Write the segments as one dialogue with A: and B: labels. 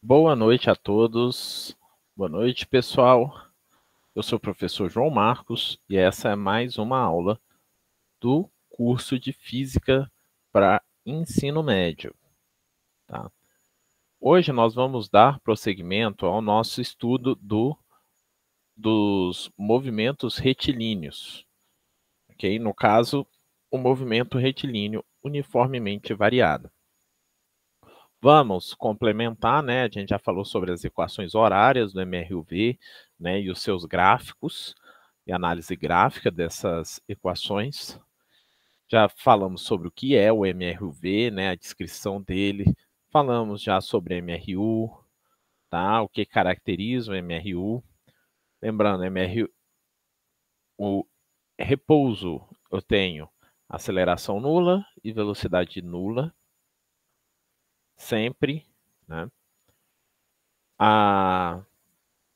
A: Boa noite a todos. Boa noite, pessoal. Eu sou o professor João Marcos e essa é mais uma aula do curso de Física para ensino médio. Tá? Hoje nós vamos dar prosseguimento ao nosso estudo dos movimentos retilíneos. Okay? No caso, o movimento retilíneo uniformemente variado. Vamos complementar, né? A gente já falou sobre as equações horárias do MRUV, né? E os seus gráficos e análise gráfica dessas equações. Já falamos sobre o que é o MRUV, né? A descrição dele. Falamos já sobre MRU, tá? O que caracteriza o MRU. Lembrando, MRU, o repouso, eu tenho aceleração nula e velocidade nula, sempre, né?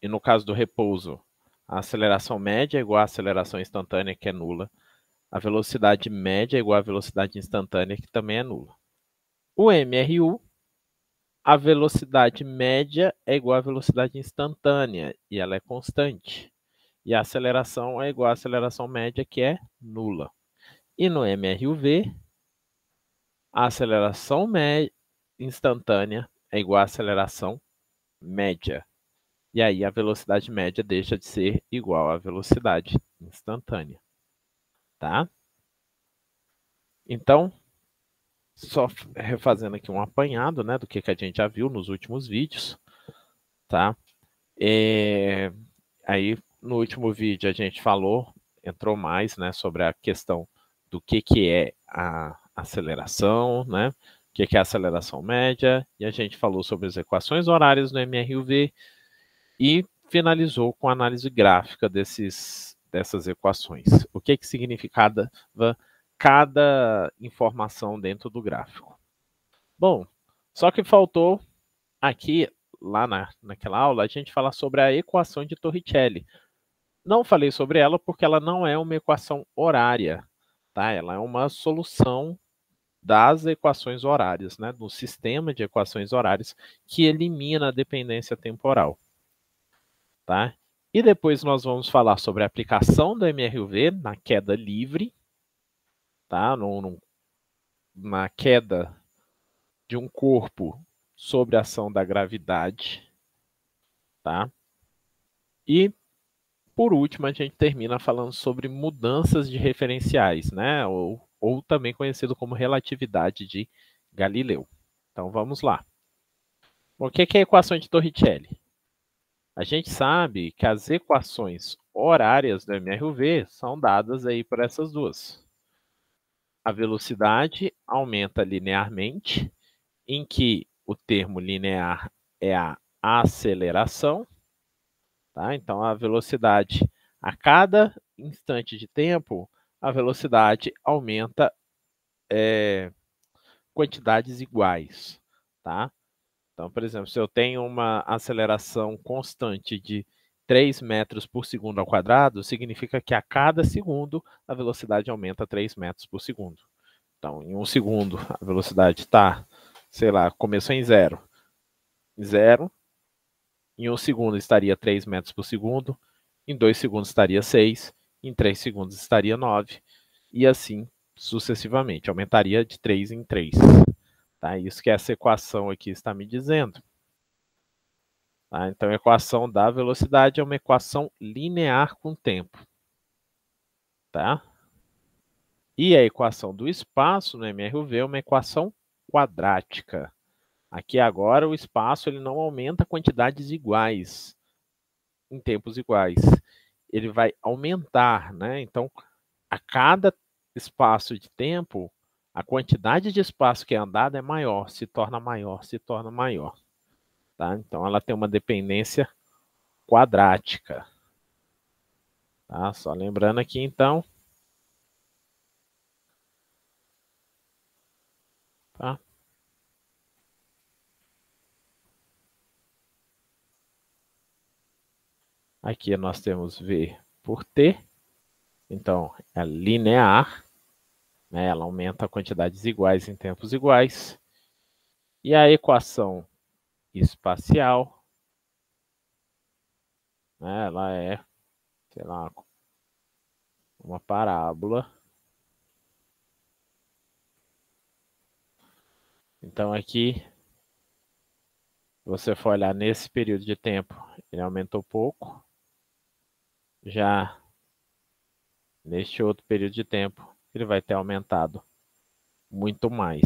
A: E no caso do repouso, a aceleração média é igual à aceleração instantânea, que é nula. A velocidade média é igual à velocidade instantânea, que também é nula. O MRU, a velocidade média é igual à velocidade instantânea, e ela é constante. E a aceleração é igual à aceleração média, que é nula. E no MRUV, a aceleração instantânea é igual à aceleração média. E aí a velocidade média deixa de ser igual à velocidade instantânea, tá? Então, só refazendo aqui um apanhado, né, do que a gente já viu nos últimos vídeos, tá? Aí, no último vídeo a gente entrou mais, né, sobre a questão do que é a aceleração, né? O que é a aceleração média, e a gente falou sobre as equações horárias do MRUV, e finalizou com a análise gráfica dessas equações. O que significava cada informação dentro do gráfico. Bom, só que faltou aqui, lá naquela aula, a gente falar sobre a equação de Torricelli. Não falei sobre ela porque ela não é uma equação horária, tá? Ela é uma solução das equações horárias, né? Do sistema de equações horárias que elimina a dependência temporal. Tá? E depois nós vamos falar sobre a aplicação do MRUV na queda livre, tá? Na queda de um corpo sob a ação da gravidade, tá? E, por último, a gente termina falando sobre mudanças de referenciais, né? Ou também conhecido como relatividade de Galileu. Então, vamos lá. O que é a equação de Torricelli? A gente sabe que as equações horárias do MRUV são dadas aí por essas duas. A velocidade aumenta linearmente, em que o termo linear é a aceleração, tá? Então, a velocidade, a cada instante de tempo, a velocidade aumenta quantidades iguais, tá? Então, por exemplo, se eu tenho uma aceleração constante de 3 metros por segundo ao quadrado, significa que a cada segundo a velocidade aumenta 3 metros por segundo. Então, em um segundo, a velocidade está, sei lá, começou em zero. Zero. Em um segundo estaria 3 metros por segundo. Em 2 segundos estaria 6. Em 3 segundos estaria 9. E assim sucessivamente. Aumentaria de 3 em 3. Tá? Isso que essa equação aqui está me dizendo. Tá? Então, a equação da velocidade é uma equação linear com tempo. Tá? E a equação do espaço no MRUV é uma equação quadrática. Aqui agora o espaço ele não aumenta quantidades iguais em tempos iguais. Ele vai aumentar, né? Então, a cada espaço de tempo, a quantidade de espaço que é andada é maior, se torna maior, se torna maior. Tá? Então, ela tem uma dependência quadrática. Tá? Só lembrando aqui, então. Tá? Aqui nós temos V por T. Então, é linear. Né? Ela aumenta quantidades iguais em tempos iguais. E a equação espacial, né? Ela é, sei lá, uma parábola. Então aqui, se você for olhar nesse período de tempo, ele aumentou pouco. Já neste outro período de tempo, ele vai ter aumentado muito mais.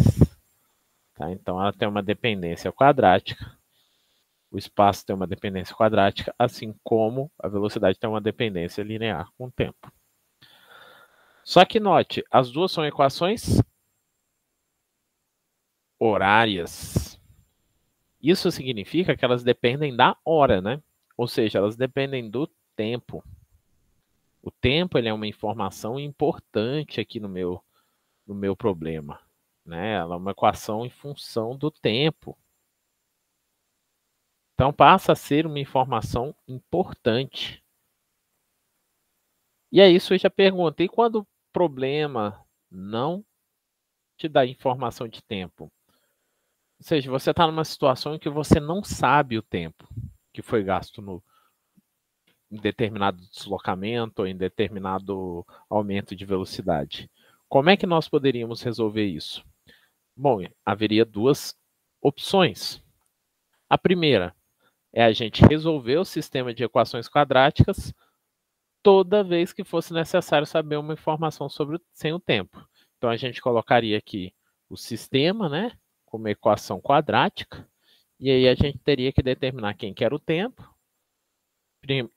A: Tá? Então ela tem uma dependência quadrática. O espaço tem uma dependência quadrática, assim como a velocidade tem uma dependência linear com o tempo. Só que note, as duas são equações horárias. Isso significa que elas dependem da hora, né? Ou seja, elas dependem do tempo. O tempo ele é uma informação importante aqui no meu problema. Né? Ela é uma equação em função do tempo. Então passa a ser uma informação importante. E é isso, eu já perguntei, quando o problema não te dá informação de tempo? Ou seja, você está numa situação em que você não sabe o tempo que foi gasto em determinado deslocamento ou em determinado aumento de velocidade. Como é que nós poderíamos resolver isso? Bom, haveria duas opções. A primeira é a gente resolver o sistema de equações quadráticas toda vez que fosse necessário saber uma informação sem o tempo. Então a gente colocaria aqui o sistema, né, como equação quadrática, e aí a gente teria que determinar quem quer o tempo,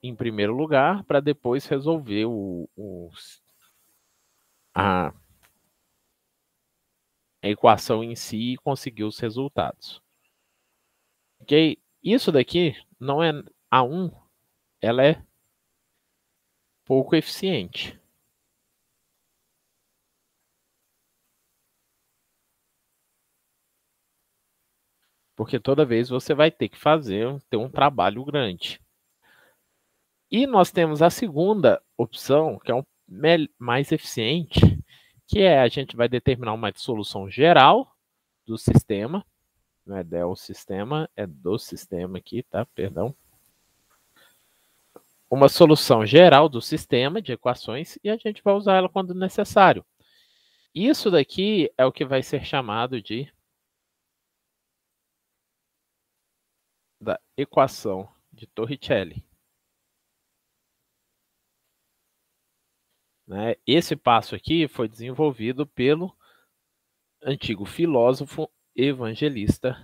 A: em primeiro lugar, para depois resolver a equação em si e conseguir os resultados. Ok? Isso daqui não é a 1, ela é pouco eficiente. Porque toda vez você vai ter que ter um trabalho grande. E nós temos a segunda opção, que é mais eficiente, que é a gente vai determinar uma solução geral do sistema, não é del sistema, é do sistema aqui, tá? Perdão. Uma solução geral do sistema de equações e a gente vai usar ela quando necessário. Isso daqui é o que vai ser chamado da equação de Torricelli. Né? Esse passo aqui foi desenvolvido pelo antigo filósofo evangelista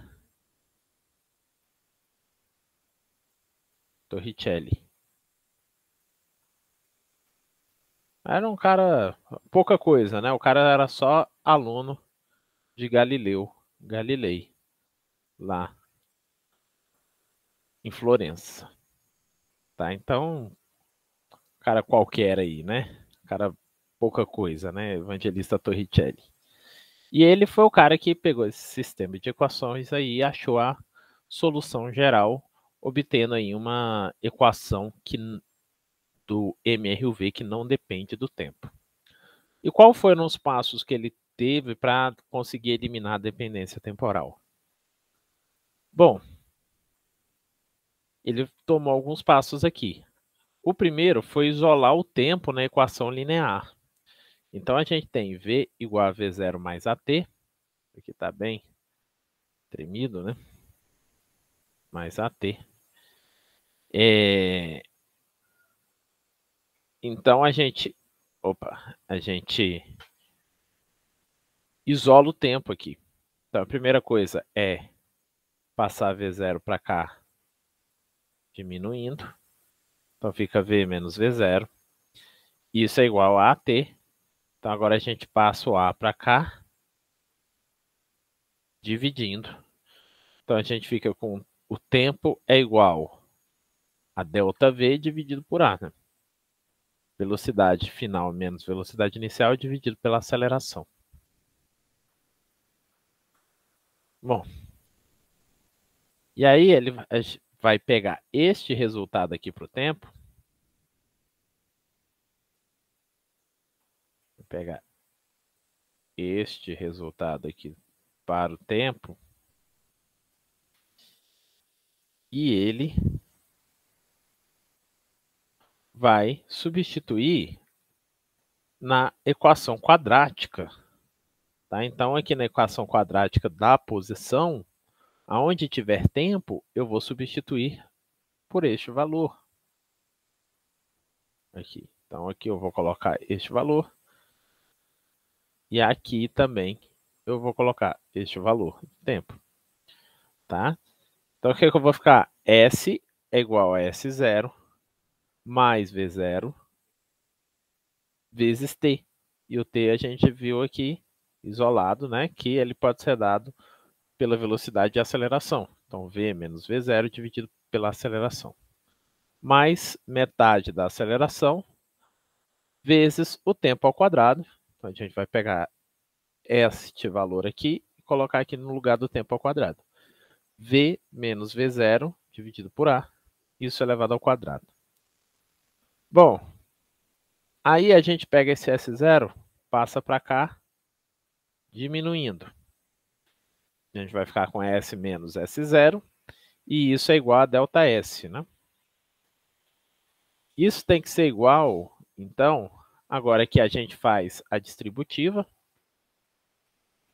A: Torricelli. Era um cara, pouca coisa, né? O cara era só aluno de Galilei, lá em Florença. Tá? Então, cara qualquer aí, né? Cara pouca coisa, né? Evangelista Torricelli. E ele foi o cara que pegou esse sistema de equações aí e achou a solução geral, obtendo aí uma equação do MRUV que não depende do tempo. E qual foram os passos que ele teve para conseguir eliminar a dependência temporal? Bom, ele tomou alguns passos aqui. O primeiro foi isolar o tempo na equação linear. Então a gente tem V igual a V0 mais AT, aqui está bem tremido, né? Mais AT. Então a gente isola o tempo aqui. Então a primeira coisa é passar V0 para cá, diminuindo. Então fica V menos V0. Isso é igual a AT. Então agora a gente passa o A para cá, dividindo. Então a gente fica com o tempo é igual a ΔV dividido por A, né? Velocidade final menos velocidade inicial dividido pela aceleração. Bom, e aí ele vai pegar este resultado aqui para o tempo. Vou pegar este resultado aqui para o tempo. E ele vai substituir na equação quadrática. Tá? Então, aqui na equação quadrática da posição, aonde tiver tempo, eu vou substituir por este valor. Aqui. Então, aqui eu vou colocar este valor. E aqui também eu vou colocar este valor, tempo. Tá? Então, o que eu vou ficar? S é igual a S0 mais V0 vezes T. E o T a gente viu aqui isolado, né? Que ele pode ser dado pela velocidade de aceleração. Então, V menos V0 dividido pela aceleração. Mais metade da aceleração vezes o tempo ao quadrado. Então, a gente vai pegar este valor aqui e colocar aqui no lugar do tempo ao quadrado. V menos V0 dividido por A, isso elevado ao quadrado. Bom, aí a gente pega esse S0, passa para cá, diminuindo. A gente vai ficar com S menos S0, e isso é igual a ΔS, né? Isso tem que ser igual, então, agora que a gente faz a distributiva,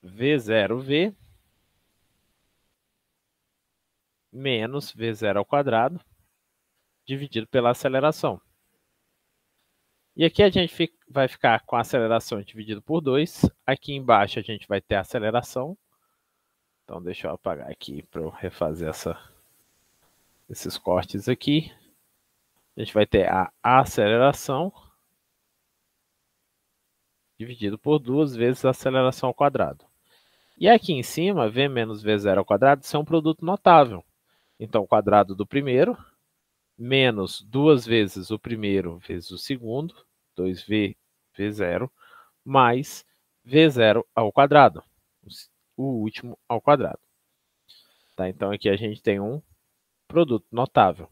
A: V0V menos V0 ao quadrado, dividido pela aceleração. E aqui a gente vai ficar com a aceleração dividido por 2. Aqui embaixo a gente vai ter a aceleração. Então, deixa eu apagar aqui para eu refazer esses cortes aqui. A gente vai ter a aceleração dividido por 2 vezes a aceleração ao quadrado. E aqui em cima, V menos V0 ao quadrado, isso é um produto notável. Então, o quadrado do primeiro, menos 2 vezes o primeiro vezes o segundo, 2V, V0, mais V0 ao quadrado, o último ao quadrado. Tá? Então, aqui a gente tem um produto notável.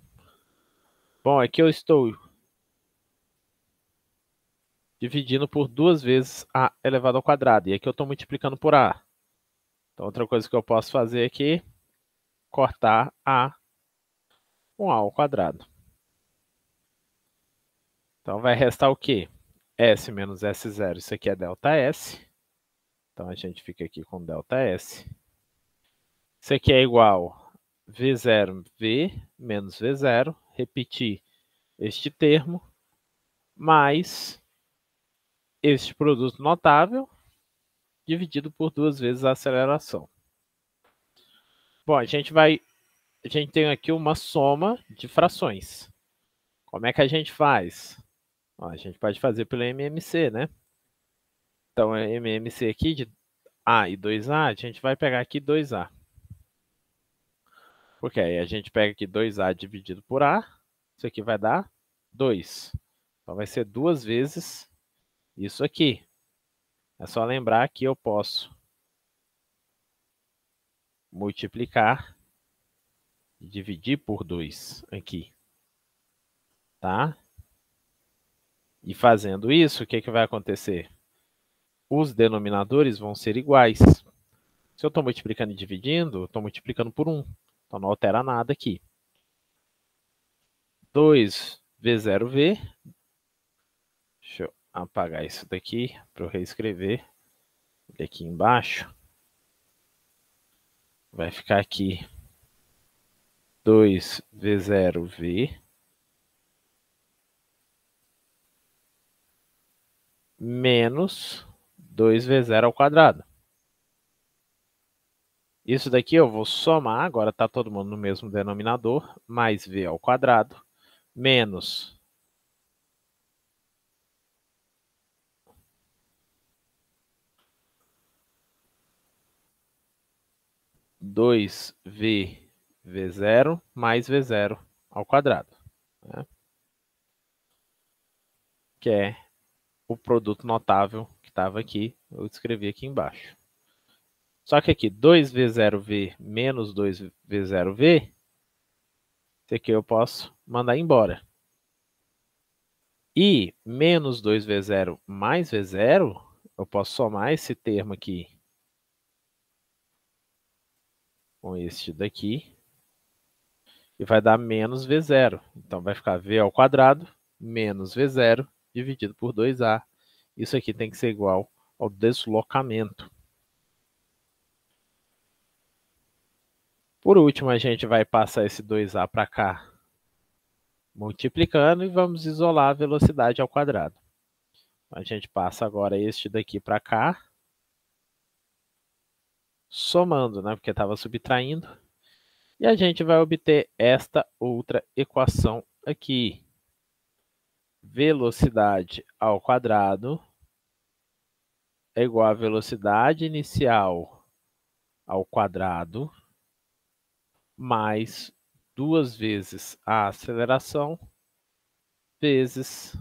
A: Bom, aqui eu estou dividindo por 2 vezes A elevado ao quadrado. E aqui eu estou multiplicando por A. Então, outra coisa que eu posso fazer aqui, cortar A com A ao quadrado. Então, vai restar o quê? S menos S0, isso aqui é ΔS. Então, a gente fica aqui com ΔS. Isso aqui é igual V0, V menos V0. Repetir este termo, mais este produto notável, dividido por 2 vezes a aceleração. Bom, a gente tem aqui uma soma de frações. Como é que a gente faz? Ó, a gente pode fazer pelo MMC, né? Então, MMC aqui de A e 2A, a gente vai pegar aqui 2A. Porque aí a gente pega aqui 2A dividido por A, isso aqui vai dar 2. Então, vai ser 2 vezes isso aqui. É só lembrar que eu posso multiplicar e dividir por 2 aqui. Tá? E fazendo isso, o que vai acontecer? Os denominadores vão ser iguais. Se eu estou multiplicando e dividindo, eu estou multiplicando por 1. Então, não altera nada aqui. 2V0V. Deixa eu apagar isso daqui para eu reescrever. Aqui embaixo. Vai ficar aqui 2V0V menos 2V0 ao quadrado. Isso daqui eu vou somar, agora está todo mundo no mesmo denominador, mais V ao quadrado, menos 2V0 mais V0 ao quadrado, né? Que é o produto notável que estava aqui, eu escrevi aqui embaixo. Só que aqui, 2V0V menos 2V0V, esse aqui eu posso mandar embora. E menos 2V0 mais V0, eu posso somar esse termo aqui com este daqui. e vai dar menos V0. Então, vai ficar V ao quadrado menos V0 dividido por 2A. Isso aqui tem que ser igual ao deslocamento. Por último, a gente vai passar esse 2A para cá, multiplicando, e vamos isolar a velocidade ao quadrado. A gente passa agora este daqui para cá, somando, né, porque estava subtraindo. E a gente vai obter esta outra equação aqui. Velocidade ao quadrado é igual a velocidade inicial ao quadrado mais 2 vezes a aceleração vezes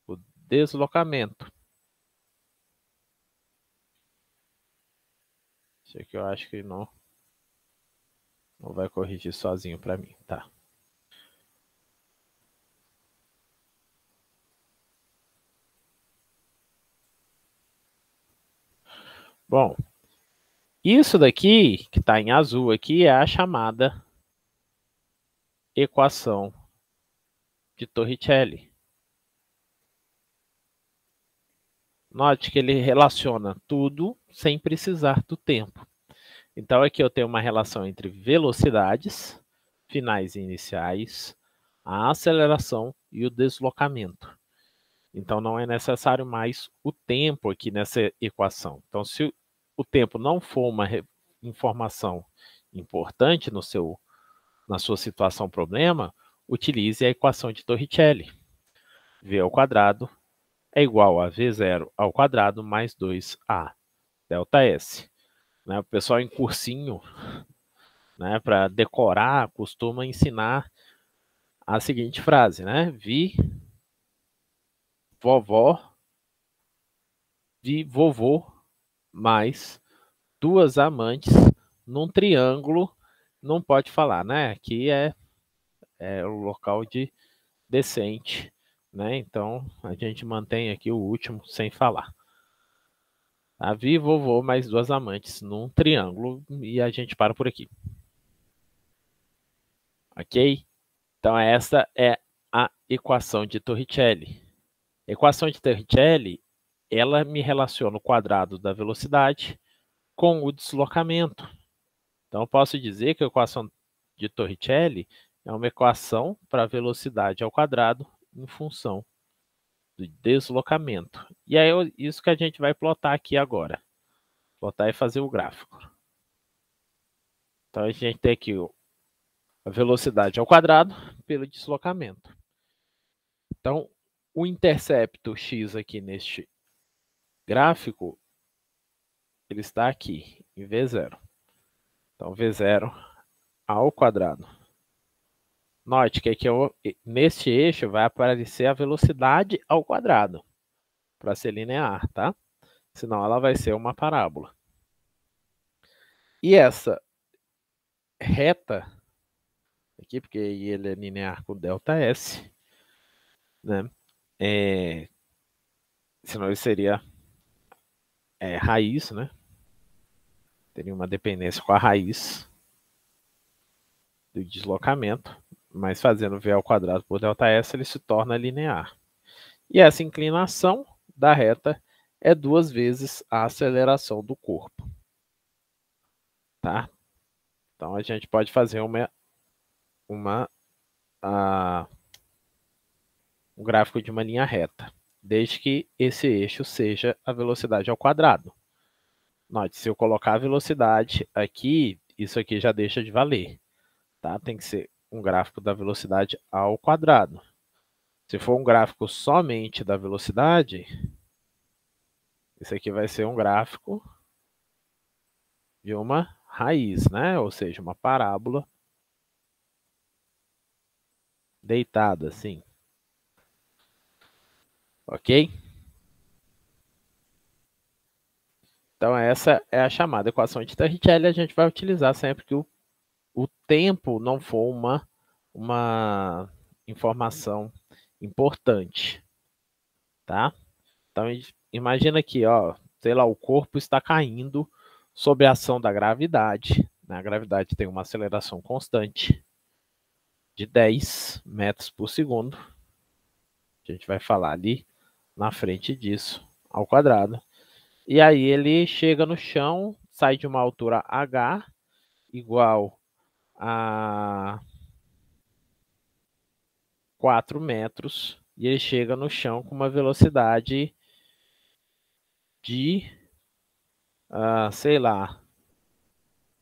A: o deslocamento. Isso aqui eu acho que não vai corrigir sozinho para mim, tá? Bom, isso daqui, que está em azul aqui, é a chamada equação de Torricelli. Note que ele relaciona tudo sem precisar do tempo. Então, aqui eu tenho uma relação entre velocidades, finais e iniciais, a aceleração e o deslocamento. Então, não é necessário mais o tempo aqui nessa equação. Então, se o tempo não for uma informação importante na sua situação problema, utilize a equação de Torricelli. V ao quadrado é igual a V0 ao quadrado mais 2A, delta S. Né, o pessoal em cursinho, né, para decorar, costuma ensinar a seguinte frase, né? Vi vovô mais 2 amantes num triângulo, não pode falar, né? Aqui é o local de decente, né? Então, a gente mantém aqui o último sem falar. Tá? Vi vovô mais 2 amantes num triângulo e a gente para por aqui. Ok? Então, essa é a equação de Torricelli. A equação de Torricelli, ela me relaciona o quadrado da velocidade com o deslocamento. Então, eu posso dizer que a equação de Torricelli é uma equação para a velocidade ao quadrado em função do deslocamento. E é isso que a gente vai plotar aqui agora. Plotar e fazer o gráfico. Então, a gente tem aqui a velocidade ao quadrado pelo deslocamento. Então, o intercepto x aqui neste gráfico, ele está aqui em V0. Então, V0 ao quadrado. Note que aqui neste eixo vai aparecer a velocidade ao quadrado, para ser linear, tá? Senão ela vai ser uma parábola. E essa reta, aqui, porque ele é linear com delta S, né? Senão ele seria raiz, né? Teria uma dependência com a raiz do deslocamento, mas fazendo V ao quadrado por delta S, ele se torna linear. E essa inclinação da reta é 2 vezes a aceleração do corpo. Tá? Então, a gente pode fazer um gráfico de uma linha reta, desde que esse eixo seja a velocidade ao quadrado. Note, se eu colocar a velocidade aqui, isso aqui já deixa de valer. Tá? Tem que ser um gráfico da velocidade ao quadrado. Se for um gráfico somente da velocidade, esse aqui vai ser um gráfico de uma raiz, né? Ou seja, uma parábola deitada, assim. Ok? Então, essa é a chamada equação de Torricelli. A gente vai utilizar sempre que o tempo não for uma informação importante, tá? Então, imagina aqui, ó, sei lá, o corpo está caindo sob a ação da gravidade, né? A gravidade tem uma aceleração constante. de 10 metros por segundo. A gente vai falar ali na frente disso, ao quadrado. E aí ele chega no chão, sai de uma altura h igual a 4 metros, e ele chega no chão com uma velocidade de, sei lá,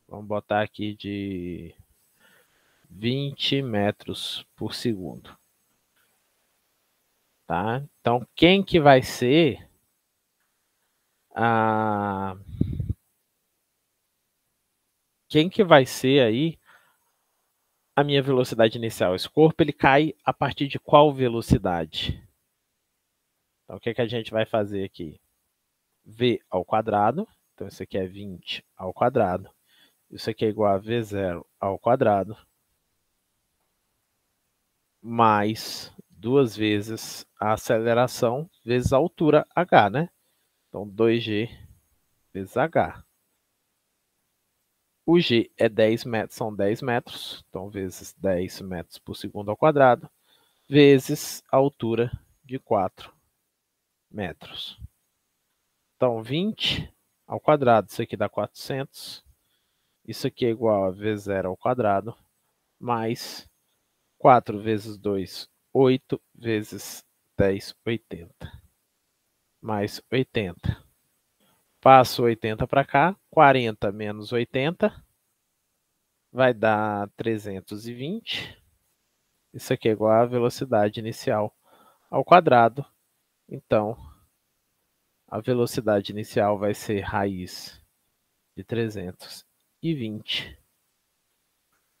A: vamos botar aqui de 20 metros por segundo. Tá? Então, quem que vai ser quem que vai ser aí a minha velocidade inicial? Esse corpo ele cai a partir de qual velocidade? Então, o que que a gente vai fazer aqui? V ao quadrado, então isso aqui é 20 ao quadrado. Isso aqui é igual a V0 ao quadrado, mais 2 vezes a aceleração vezes a altura h, né? Então, 2g vezes h. O g é 10 metros, são 10 metros, então vezes 10 metros por segundo ao quadrado, vezes a altura de 4 metros. Então, 20 ao quadrado, isso aqui dá 400. Isso aqui é igual a V0 ao quadrado, mais 4 vezes 2, 8 vezes 10, 80. Mais 80. Passo 80 para cá, 40 menos 80 vai dar 320. Isso aqui é igual à velocidade inicial ao quadrado. Então, a velocidade inicial vai ser raiz de 320.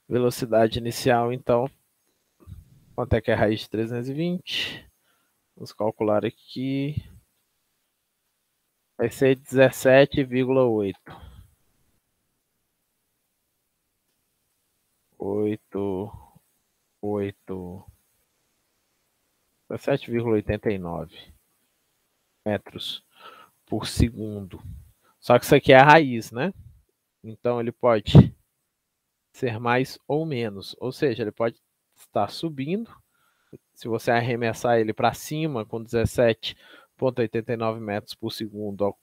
A: Velocidade inicial, então, quanto é que é raiz de 320? Vamos calcular aqui. Vai ser 17,8. 17,89 metros por segundo. Só que isso aqui é a raiz, né? Então ele pode ser mais ou menos. Ou seja, ele pode estar subindo. Se você arremessar ele para cima com 17,89 metros por segundo,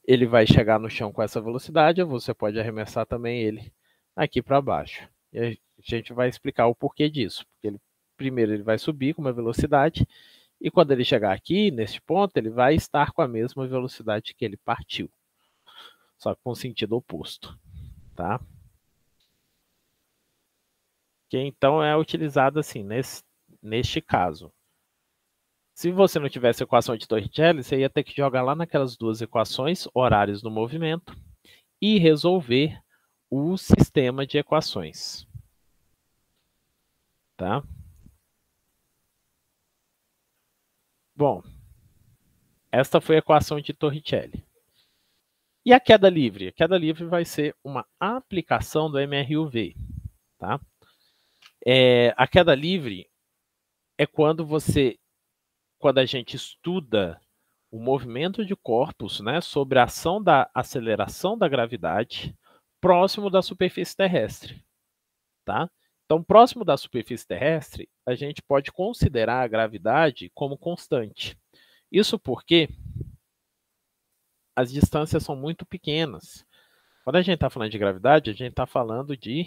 A: ele vai chegar no chão com essa velocidade. Ou você pode arremessar também ele aqui para baixo. E a gente vai explicar o porquê disso. Porque primeiro ele vai subir com uma velocidade. E quando ele chegar aqui, neste ponto, ele vai estar com a mesma velocidade que ele partiu. Só que com sentido oposto. Tá? Que então é utilizado assim, neste caso. Se você não tivesse equação de Torricelli, você ia ter que jogar lá naquelas duas equações, horários do movimento, e resolver o sistema de equações. Tá? Bom, esta foi a equação de Torricelli. E a queda livre? A queda livre vai ser uma aplicação do MRUV. Tá? A queda livre é quando a gente estuda o movimento de corpos, né, sobre a ação da aceleração da gravidade próximo da superfície terrestre. Tá? Então, próximo da superfície terrestre, a gente pode considerar a gravidade como constante. Isso porque as distâncias são muito pequenas. Quando a gente está falando de gravidade, a gente está falando de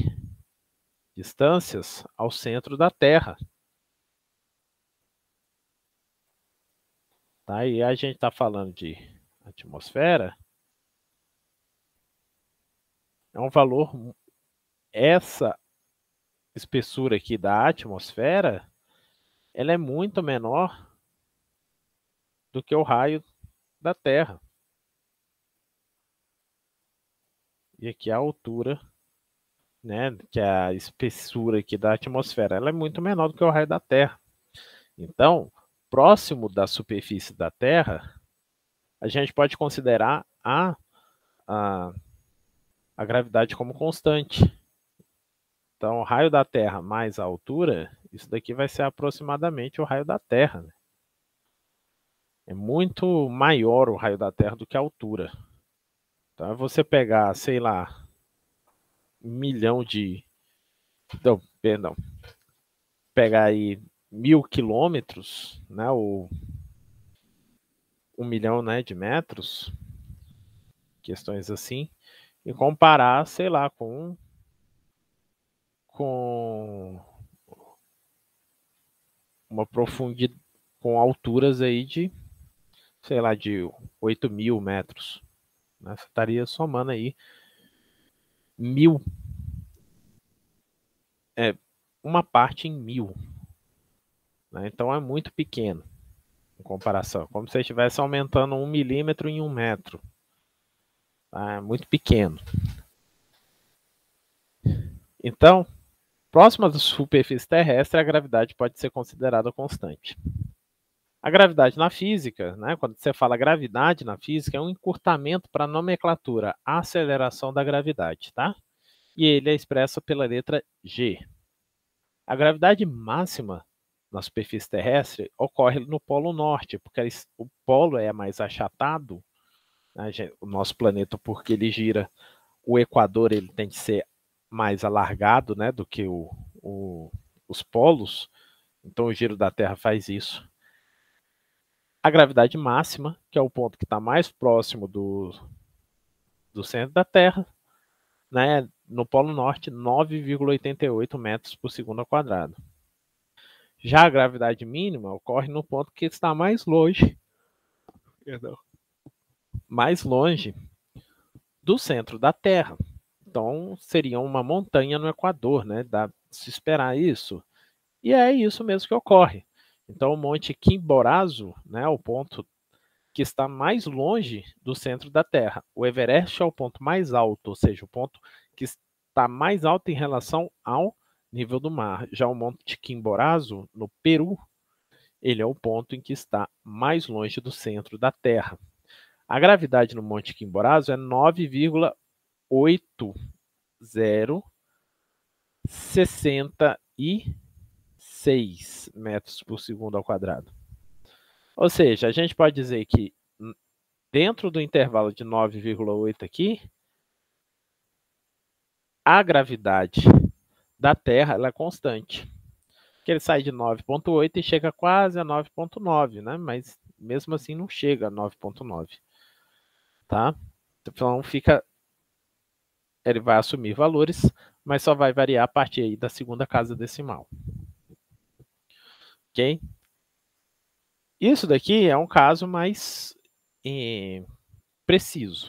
A: distâncias ao centro da Terra. Tá? E a gente está falando de atmosfera, é um valor, essa espessura aqui da atmosfera, ela é muito menor do que o raio da Terra. E aqui a altura, né, que é a espessura aqui da atmosfera, ela é muito menor do que o raio da Terra. Então, próximo da superfície da Terra, a gente pode considerar a gravidade como constante. Então, o raio da Terra mais a altura, isso daqui vai ser aproximadamente o raio da Terra. Né? É muito maior o raio da Terra do que a altura. Então, é você pegar, sei lá, 1 milhão de... Não, perdão. pegar aí 1000 quilômetros, né, ou 1 milhão, né, de metros, questões assim, e comparar, sei lá, com uma profundidade, com alturas aí de, sei lá, de 8.000 metros. Né? Você estaria somando aí 1000, uma parte em 1000. Né? Então é muito pequeno em comparação. Como se você estivesse aumentando 1 milímetro em 1 metro. Tá? É muito pequeno. Então, próxima da superfície terrestre, a gravidade pode ser considerada constante. A gravidade na física, né, quando você fala gravidade na física, é um encurtamento para a nomenclatura aceleração da gravidade, tá? E ele é expresso pela letra G. A gravidade máxima na superfície terrestre ocorre no Polo Norte, porque o polo é mais achatado, né, o nosso planeta, porque ele gira, o Equador ele tem que ser mais alargado, né, do que os polos, então o giro da Terra faz isso. A gravidade máxima, que é o ponto que está mais próximo do centro da Terra, né, no Polo Norte, 9,88 metros por segundo ao quadrado. Já a gravidade mínima ocorre no ponto que está mais longe, do centro da Terra. Então, seria uma montanha no Equador, né? Dá de se esperar isso. E é isso mesmo que ocorre. Então, o Monte Chimborazo, né, o ponto que está mais longe do centro da Terra. O Everest é o ponto mais alto, ou seja, o ponto que está mais alto em relação ao nível do mar. Já o Monte Chimborazo, no Peru, ele é o ponto em que está mais longe do centro da Terra. A gravidade no Monte Chimborazo é 9,8066 metros por segundo ao quadrado. Ou seja, a gente pode dizer que dentro do intervalo de 9,8 aqui, a gravidade da Terra ela é constante. Que ele sai de 9,8 e chega quase a 9,9, né? Mas mesmo assim não chega a 9,9. Tá? Então ele vai assumir valores, mas só vai variar a partir aí da segunda casa decimal. Ok? Isso daqui é um caso mais preciso.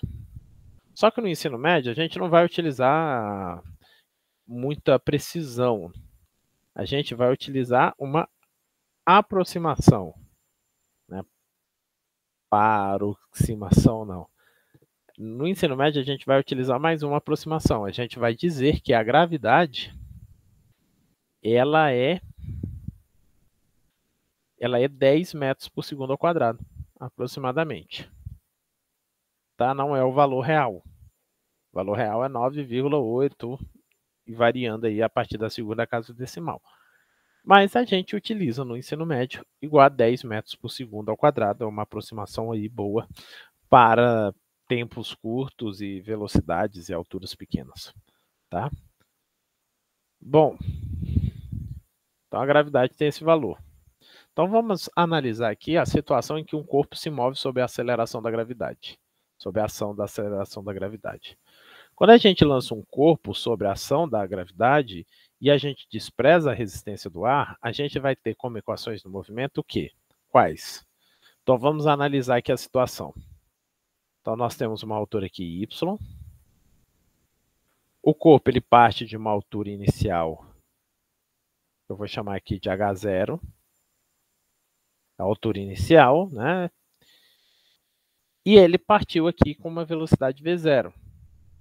A: Só que no ensino médio a gente não vai utilizar muita precisão. A gente vai utilizar uma aproximação. Né? Paroximação, não. No ensino médio a gente vai utilizar mais uma aproximação. A gente vai dizer que a gravidade ela é 10 metros por segundo ao quadrado, aproximadamente. Tá? Não é o valor real. O valor real é 9,8 e variando aí a partir da segunda casa decimal. Mas a gente utiliza no ensino médio igual a 10 metros por segundo ao quadrado. É uma aproximação aí boa para tempos curtos e velocidades e alturas pequenas. Tá? Bom, então a gravidade tem esse valor. Então vamos analisar aqui a situação em que um corpo se move sob a aceleração da gravidade, sob a ação da aceleração da gravidade. Quando a gente lança um corpo sobre a ação da gravidade e a gente despreza a resistência do ar, a gente vai ter como equações do movimento o quê? Quais? Então vamos analisar aqui a situação. Então nós temos uma altura aqui y. O corpo ele parte de uma altura inicial, eu vou chamar aqui de h0, a altura inicial, né? E ele partiu aqui com uma velocidade v0.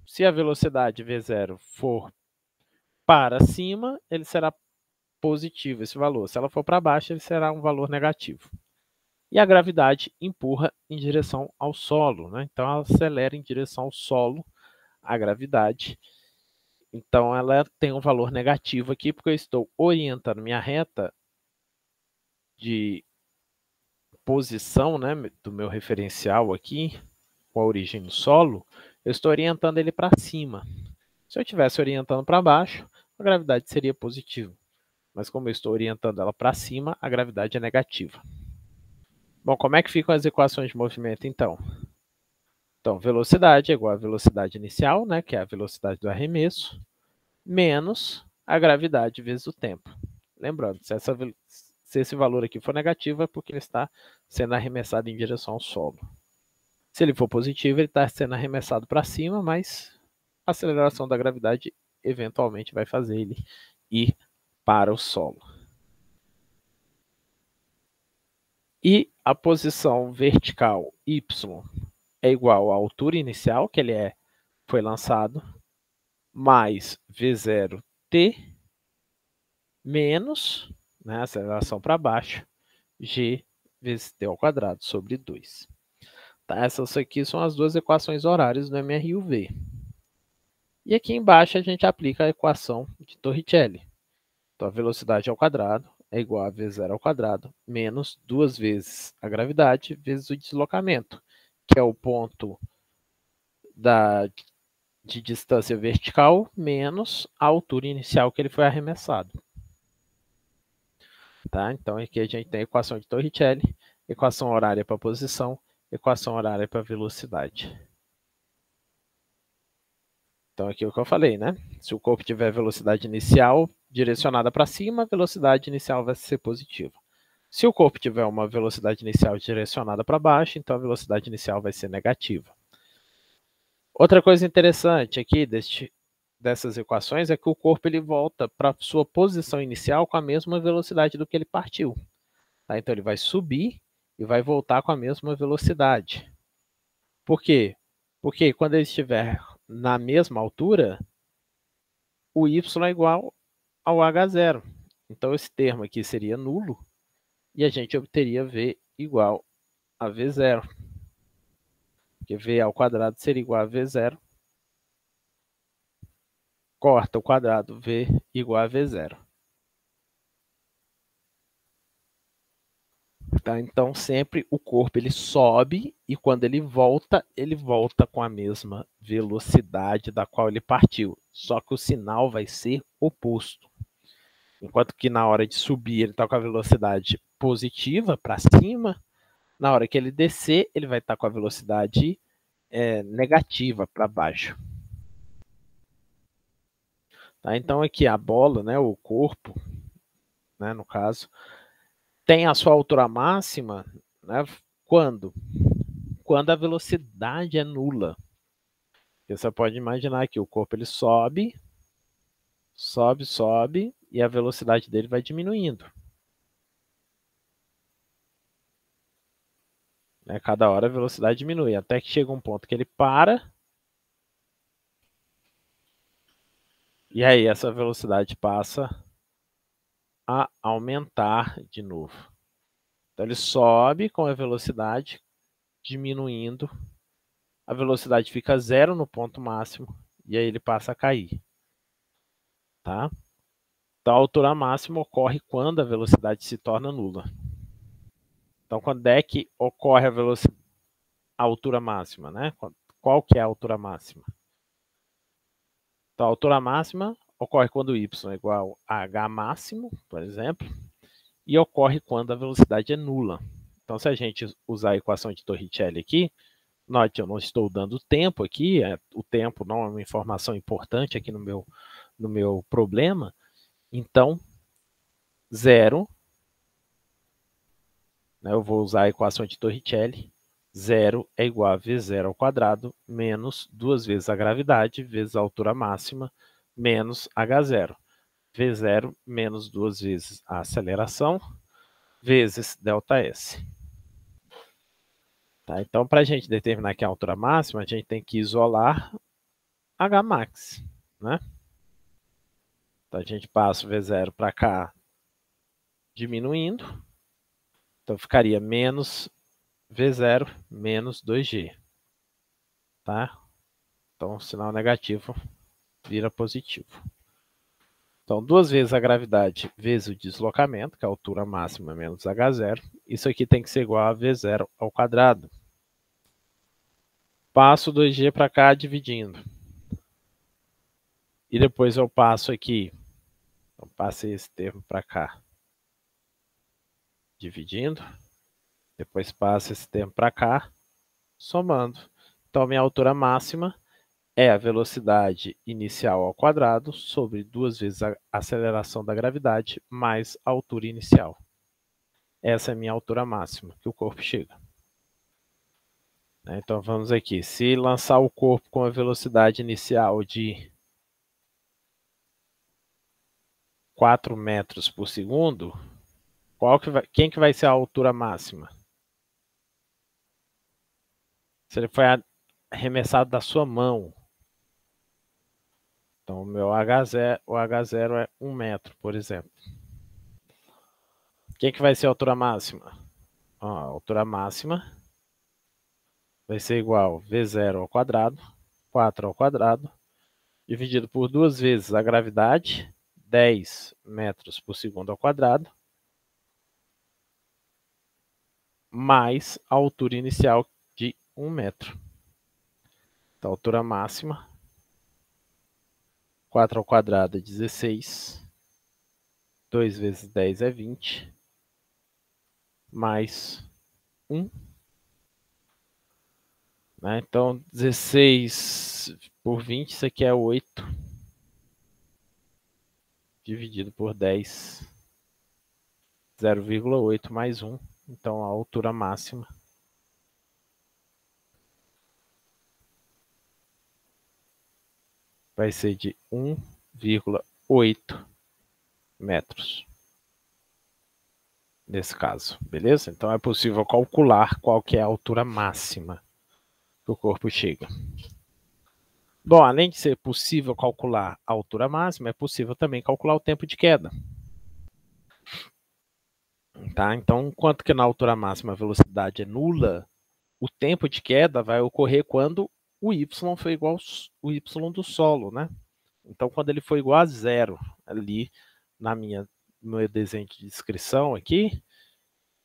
A: Se a velocidade v0 for para cima, ele será positivo esse valor. Se ela for para baixo, ele será um valor negativo. E a gravidade empurra em direção ao solo, né? Então ela acelera em direção ao solo, a gravidade. Então ela tem um valor negativo aqui, porque eu estou orientando minha reta de posição, né, do meu referencial aqui, com a origem no solo, eu estou orientando ele para cima. Se eu estivesse orientando para baixo, a gravidade seria positiva. mas como eu estou orientando ela para cima, a gravidade é negativa. Bom, como é que ficam as equações de movimento, então? Então, velocidade é igual à velocidade inicial, né, que é a velocidade do arremesso, menos a gravidade vezes o tempo. Lembrando, se esse valor aqui for negativo, é porque ele está sendo arremessado em direção ao solo. Se ele for positivo, ele está sendo arremessado para cima, mas a aceleração da gravidade eventualmente vai fazer ele ir para o solo. E a posição vertical y é igual à altura inicial, que ele foi lançado, mais v0t, menos, né, aceleração para baixo, g vezes t ao quadrado sobre 2. Tá? Essas aqui são as duas equações horárias do MRUV. E aqui embaixo a gente aplica a equação de Torricelli. Então, a velocidade ao quadrado é igual a v0 ao quadrado menos 2 vezes a gravidade vezes o deslocamento, que é o ponto de distância vertical menos a altura inicial que ele foi arremessado. Tá? Então, aqui a gente tem a equação de Torricelli, equação horária para posição, equação horária para velocidade. Então, aqui é o que eu falei, né? Se o corpo tiver velocidade inicial direcionada para cima, a velocidade inicial vai ser positiva. Se o corpo tiver uma velocidade inicial direcionada para baixo, então a velocidade inicial vai ser negativa. Outra coisa interessante aqui dessas equações é que o corpo ele volta para sua posição inicial com a mesma velocidade do que ele partiu. Tá? Então, ele vai subir e vai voltar com a mesma velocidade. Por quê? Porque quando ele estiver na mesma altura, o y é igual ao h0. Então, esse termo aqui seria nulo e a gente obteria v igual a v0. Porque v ao quadrado seria igual a v0. Corta o quadrado, v igual a v0. Tá? Então, sempre o corpo ele sobe e quando ele volta com a mesma velocidade da qual ele partiu. Só que o sinal vai ser oposto. Enquanto que na hora de subir ele está com a velocidade positiva para cima, na hora que ele descer ele vai estar com a velocidade negativa para baixo. Tá? Então aqui a bola, né, o corpo, né, no caso, tem a sua altura máxima, né, quando a velocidade é nula. Você pode imaginar que o corpo ele sobe, e a velocidade dele vai diminuindo. Cada hora a velocidade diminui, até que chega um ponto que ele para. E aí essa velocidade passa a aumentar de novo. Então ele sobe com a velocidade diminuindo. A velocidade fica zero no ponto máximo e aí ele passa a cair. Tá? Então a altura máxima ocorre quando a velocidade se torna nula. Então quando é que ocorre a altura máxima, né? Qual que é a altura máxima? Então a altura máxima ocorre quando y é igual a h máximo, por exemplo, e ocorre quando a velocidade é nula. Então se a gente usar a equação de Torricelli aqui, note, eu não estou dando tempo aqui, o tempo não é uma informação importante aqui no meu problema, então, zero, né, eu vou usar a equação de Torricelli, 0 é igual a v0 ao quadrado menos 2 vezes a gravidade vezes a altura máxima menos h0. v0 menos 2 vezes a aceleração vezes ΔS. Tá? Então, para a gente determinar aqui a altura máxima, a gente tem que isolar Hmax. Né? Então, a gente passa o V0 para cá diminuindo. Então, ficaria menos V0 menos 2G. Tá? Então, o sinal negativo vira positivo. Então, 2 vezes a gravidade vezes o deslocamento, que é a altura máxima menos h0. Isso aqui tem que ser igual a V0 ao quadrado. Passo 2G para cá dividindo. E depois eu passo aqui. Então, passei esse termo para cá, dividindo. Depois passo esse termo para cá, somando. Então, minha altura máxima é a velocidade inicial ao quadrado sobre 2 vezes a aceleração da gravidade mais a altura inicial. Essa é a minha altura máxima que o corpo chega. Então, vamos aqui. Se lançar o corpo com a velocidade inicial de 4 metros por segundo, quem que vai ser a altura máxima? Se ele foi arremessado da sua mão. Então, o meu H0 é 1 metro, por exemplo. Quem que vai ser a altura máxima? A altura máxima vai ser igual a V0 ao quadrado, 4 ao quadrado, dividido por 2 vezes a gravidade, 10 metros por segundo ao quadrado, mais a altura inicial de 1 metro. Então, a altura máxima, 4 ao quadrado é 16, 2 vezes 10 é 20, mais 1. Então, 16 por 20, isso aqui é 8, dividido por 10, 0,8 mais 1. Então, a altura máxima vai ser de 1,8 metros. Nesse caso, beleza? Então, é possível calcular qual que é a altura máxima que o corpo chega. Bom, além de ser possível calcular a altura máxima, é possível também calcular o tempo de queda. Tá? Então, enquanto que na altura máxima a velocidade é nula, o tempo de queda vai ocorrer quando o y for igual ao y do solo, né? Então, quando ele for igual a zero, ali no meu desenho de descrição aqui,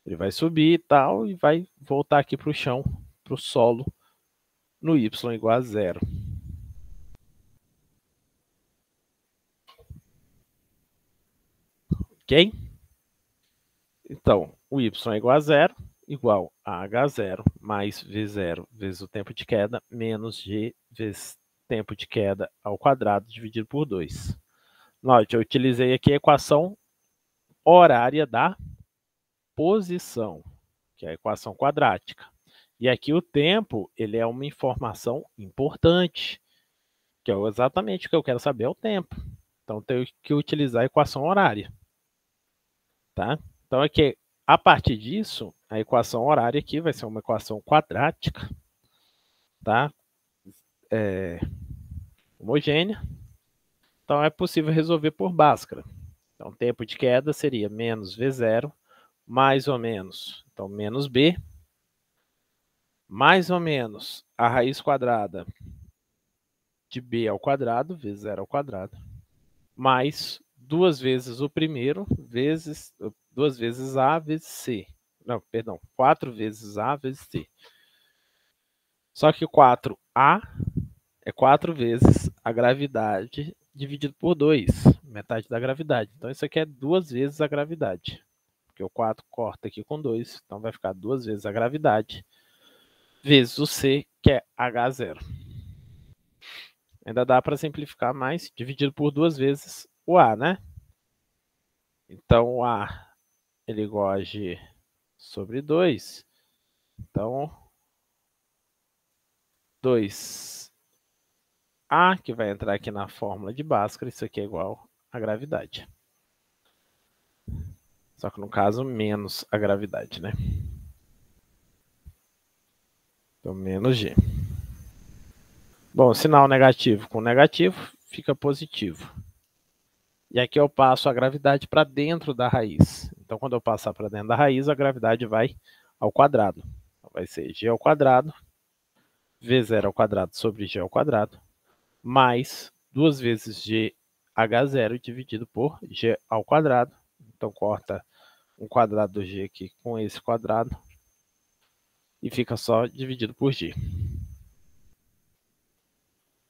A: ele vai subir e tal, e vai voltar aqui para o chão, para o solo, no y igual a zero. Ok? Então, o y é igual a zero, igual a h0 mais v0 vezes o tempo de queda, menos g vezes tempo de queda ao quadrado, dividido por 2. Note, eu utilizei aqui a equação horária da posição, que é a equação quadrática. E aqui o tempo, ele é uma informação importante, que é exatamente o que eu quero saber, é o tempo. Então, tenho que utilizar a equação horária. Tá? Então, aqui, a partir disso, a equação horária aqui vai ser uma equação quadrática, tá? Homogênea. Então, é possível resolver por Bhaskara. Então, o tempo de queda seria menos V0, mais ou menos, então, menos B, mais ou menos a raiz quadrada de B ao quadrado, V0 ao quadrado, mais 2 vezes o primeiro, vezes 2 vezes A vezes C. Não, perdão, 4 vezes A vezes C. Só que 4A é 4 vezes a gravidade dividido por 2, metade da gravidade. Então, isso aqui é 2 vezes a gravidade. Porque o 4 corta aqui com 2, então vai ficar 2 vezes a gravidade, vezes o C, que é H0. Ainda dá para simplificar mais, dividido por 2 vezes o A, né? Então, o A, ele é igual a G sobre 2. Então, 2A, que vai entrar aqui na fórmula de Bhaskara, isso aqui é igual a gravidade. Só que no caso, menos a gravidade, né? Então, menos G. Bom, sinal negativo com negativo fica positivo. E aqui eu passo a gravidade para dentro da raiz. Então, quando eu passar para dentro da raiz, a gravidade vai ao quadrado. Então, vai ser G ao quadrado, V0 ao quadrado sobre G ao quadrado, mais 2 vezes GH0 dividido por G ao quadrado. Então, corta um quadrado do G aqui com esse quadrado e fica só dividido por G.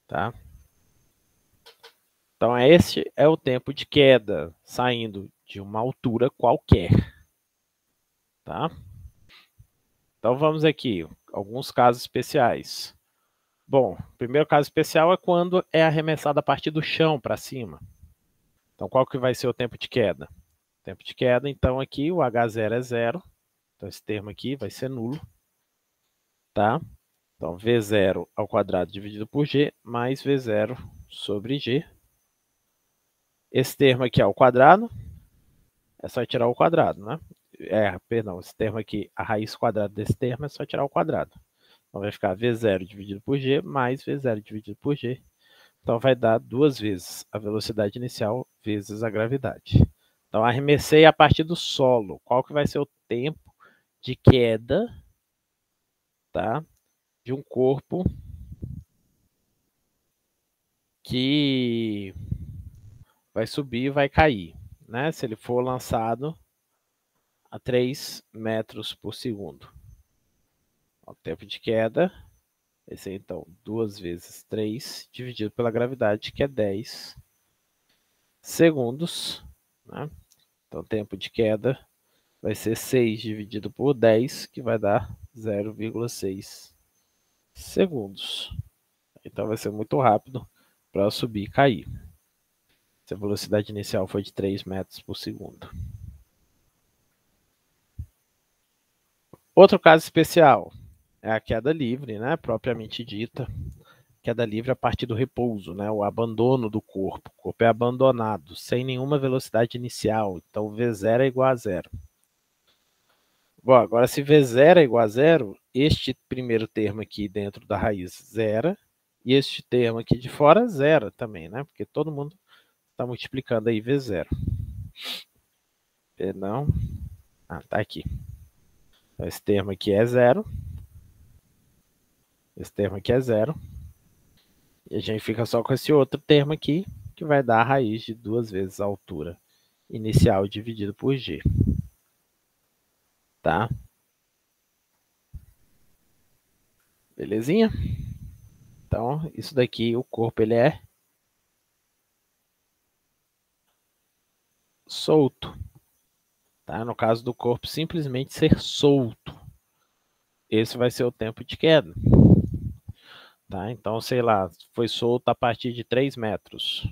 A: Tá? Então, este é o tempo de queda, saindo de uma altura qualquer. Tá? Então, vamos aqui, alguns casos especiais. Bom, o primeiro caso especial é quando é arremessado a partir do chão para cima. Então, qual que vai ser o tempo de queda? O tempo de queda, então, aqui o H0 é zero. Então, esse termo aqui vai ser nulo. Tá? Então, V0 ao quadrado dividido por G, mais V0 sobre G. Esse termo aqui ao quadrado, é só tirar o quadrado, né? Perdão, esse termo aqui, a raiz quadrada desse termo é só tirar o quadrado. Então, vai ficar V0 dividido por G, mais V0 dividido por G. Então, vai dar duas vezes a velocidade inicial vezes a gravidade. Então, arremessei a partir do solo. Qual que vai ser o tempo de queda, tá, de um corpo que vai subir e vai cair, né? Se ele for lançado a 3 metros por segundo. O tempo de queda, esse é então 2 vezes 3 dividido pela gravidade, que é 10 segundos, né? Então, o tempo de queda vai ser 6 dividido por 10, que vai dar 0,6 segundos. Então, vai ser muito rápido para subir e cair. Se a velocidade inicial foi de 3 metros por segundo. Outro caso especial é a queda livre, né, propriamente dita. Queda livre a partir do repouso, né, o abandono do corpo. O corpo é abandonado, sem nenhuma velocidade inicial. Então, V0 é igual a zero. Bom, agora se V0 é igual a zero, este primeiro termo aqui dentro da raiz zera, e este termo aqui de fora zera também, né? Porque todo mundo está multiplicando aí V0. Não. Tá aqui. Então, esse termo aqui é zero. Esse termo aqui é zero. E a gente fica só com esse outro termo aqui, que vai dar a raiz de 2 vezes a altura inicial dividido por G. Tá? Belezinha? Então, isso daqui, o corpo, ele é solto. Tá? No caso do corpo simplesmente ser solto. Esse vai ser o tempo de queda. Tá? Então, sei lá, foi solto a partir de 3 metros.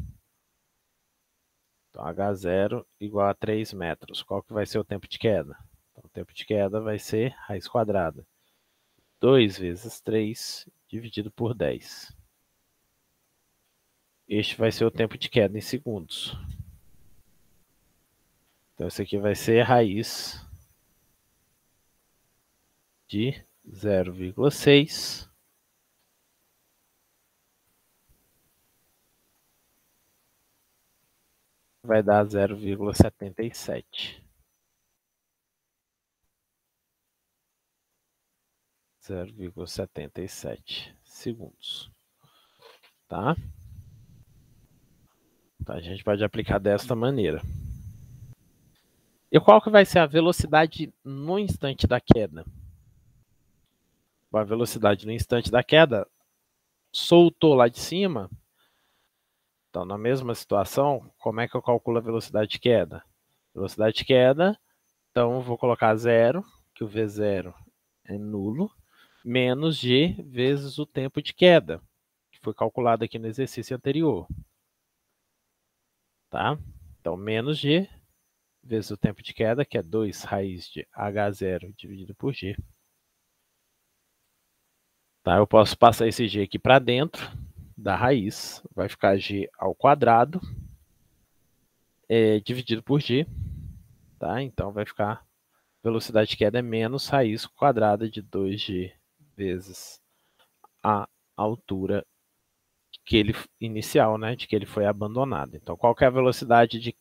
A: Então, H0 igual a 3 metros. Qual que vai ser o tempo de queda? Então, o tempo de queda vai ser raiz quadrada. 2 vezes 3 dividido por 10. Este vai ser o tempo de queda em segundos. Então, esse aqui vai ser raiz de 0,6 vai dar 0,77. 0,77 segundos. Tá? Então, a gente pode aplicar desta maneira. E qual que vai ser a velocidade no instante da queda? A velocidade no instante da queda, soltou lá de cima. Então, na mesma situação, como é que eu calculo a velocidade de queda? Velocidade de queda, então eu vou colocar zero, que o V0 é nulo, menos G vezes o tempo de queda, que foi calculado aqui no exercício anterior. Tá? Então, menos G vezes o tempo de queda, que é 2 raiz de H0 dividido por G. Tá? Eu posso passar esse G aqui para dentro da raiz, vai ficar G ao quadrado, dividido por G. Tá? Então, vai ficar velocidade de queda é menos raiz quadrada de 2G vezes a altura que ele inicial, né, de que ele foi abandonado. Então, qual que é a velocidade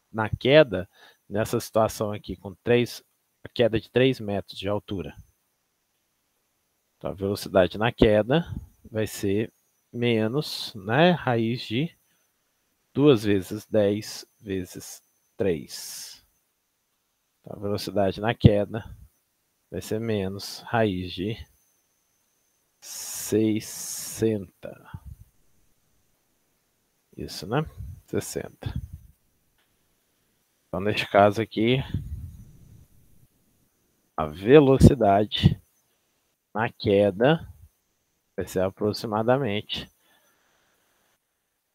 A: na queda, nessa situação aqui, com a queda de 3 metros de altura? Então, a velocidade na queda vai ser menos, né, raiz de 2 vezes 10 vezes 3. Então, a velocidade na queda vai ser menos raiz de 60. Isso, né? 60. Então, neste caso aqui, a velocidade na queda vai ser aproximadamente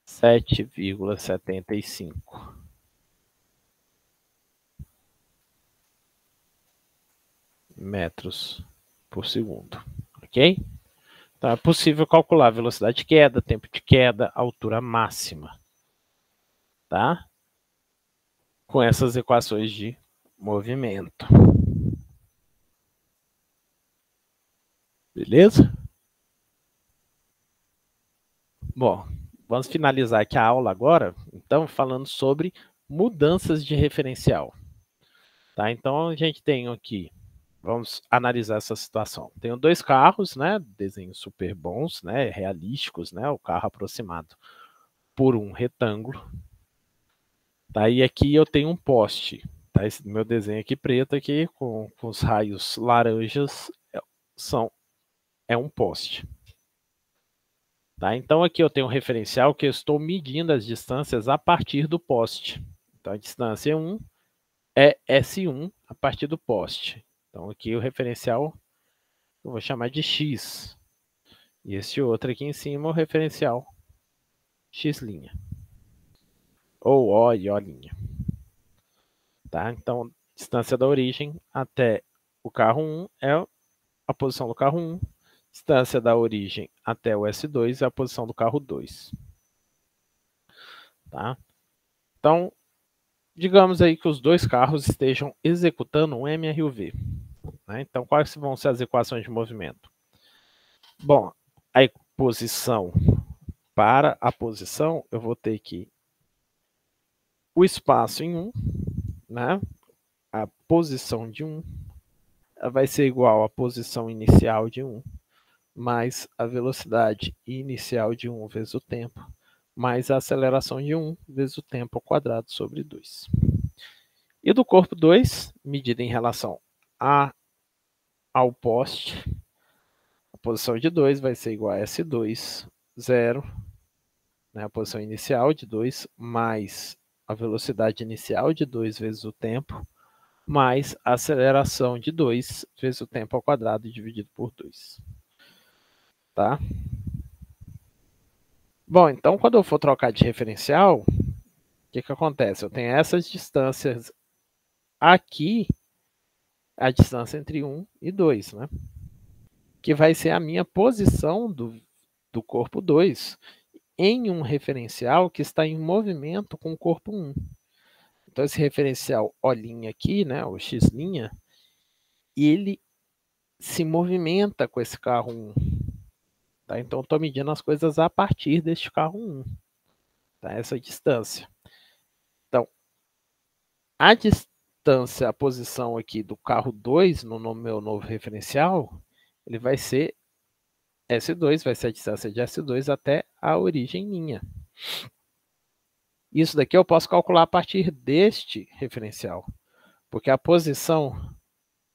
A: 7,75 metros por segundo, ok? Então é possível calcular a velocidade de queda, tempo de queda, altura máxima, tá? Com essas equações de movimento. Beleza? Bom, vamos finalizar aqui a aula agora, então, falando sobre mudanças de referencial. Tá? Então, a gente tem aqui, vamos analisar essa situação. Tenho dois carros, né, desenhos super bons, né, realísticos, né, o carro aproximado por um retângulo. Tá? E aqui eu tenho um poste. Tá? Esse meu desenho aqui preto aqui, com os raios laranjas, é um poste. Tá? Então, aqui eu tenho um referencial que eu estou medindo as distâncias a partir do poste. Então, a distância 1 é S1 a partir do poste. Então, aqui o referencial eu vou chamar de X. E esse outro aqui em cima é o referencial X'. Ou O e O'. Tá? Então, distância da origem até o carro 1 é a posição do carro 1. Distância da origem até o S2 é a posição do carro 2. Tá? Então, digamos aí que os dois carros estejam executando um MRUV. Né? Então, quais vão ser as equações de movimento? Bom, a posição para a posição, eu vou ter que o espaço em 1, né? A posição de 1 vai ser igual à posição inicial de 1, mais a velocidade inicial de 1 vezes o tempo, mais a aceleração de 1 vezes o tempo ao quadrado sobre 2. E do corpo 2, medida em relação ao poste, a posição de 2 vai ser igual a S2, 0, né, a posição inicial de 2, mais a velocidade inicial de 2 vezes o tempo, mais a aceleração de 2 vezes o tempo ao quadrado dividido por 2. Tá? Bom, então quando eu for trocar de referencial, o que acontece? Eu tenho essas distâncias aqui, a distância entre 1 e 2, né? Que vai ser a minha posição do corpo 2 em um referencial que está em movimento com o corpo 1. Então, esse referencial O' aqui, né, o X', ele se movimenta com esse carro 1. Tá? Então, estou medindo as coisas a partir deste carro 1. Tá? Essa distância. Então, a distância, a posição aqui do carro 2, no meu novo referencial, ele vai ser S2, vai ser a distância de S2 até a origem minha. Isso daqui eu posso calcular a partir deste referencial, porque a posição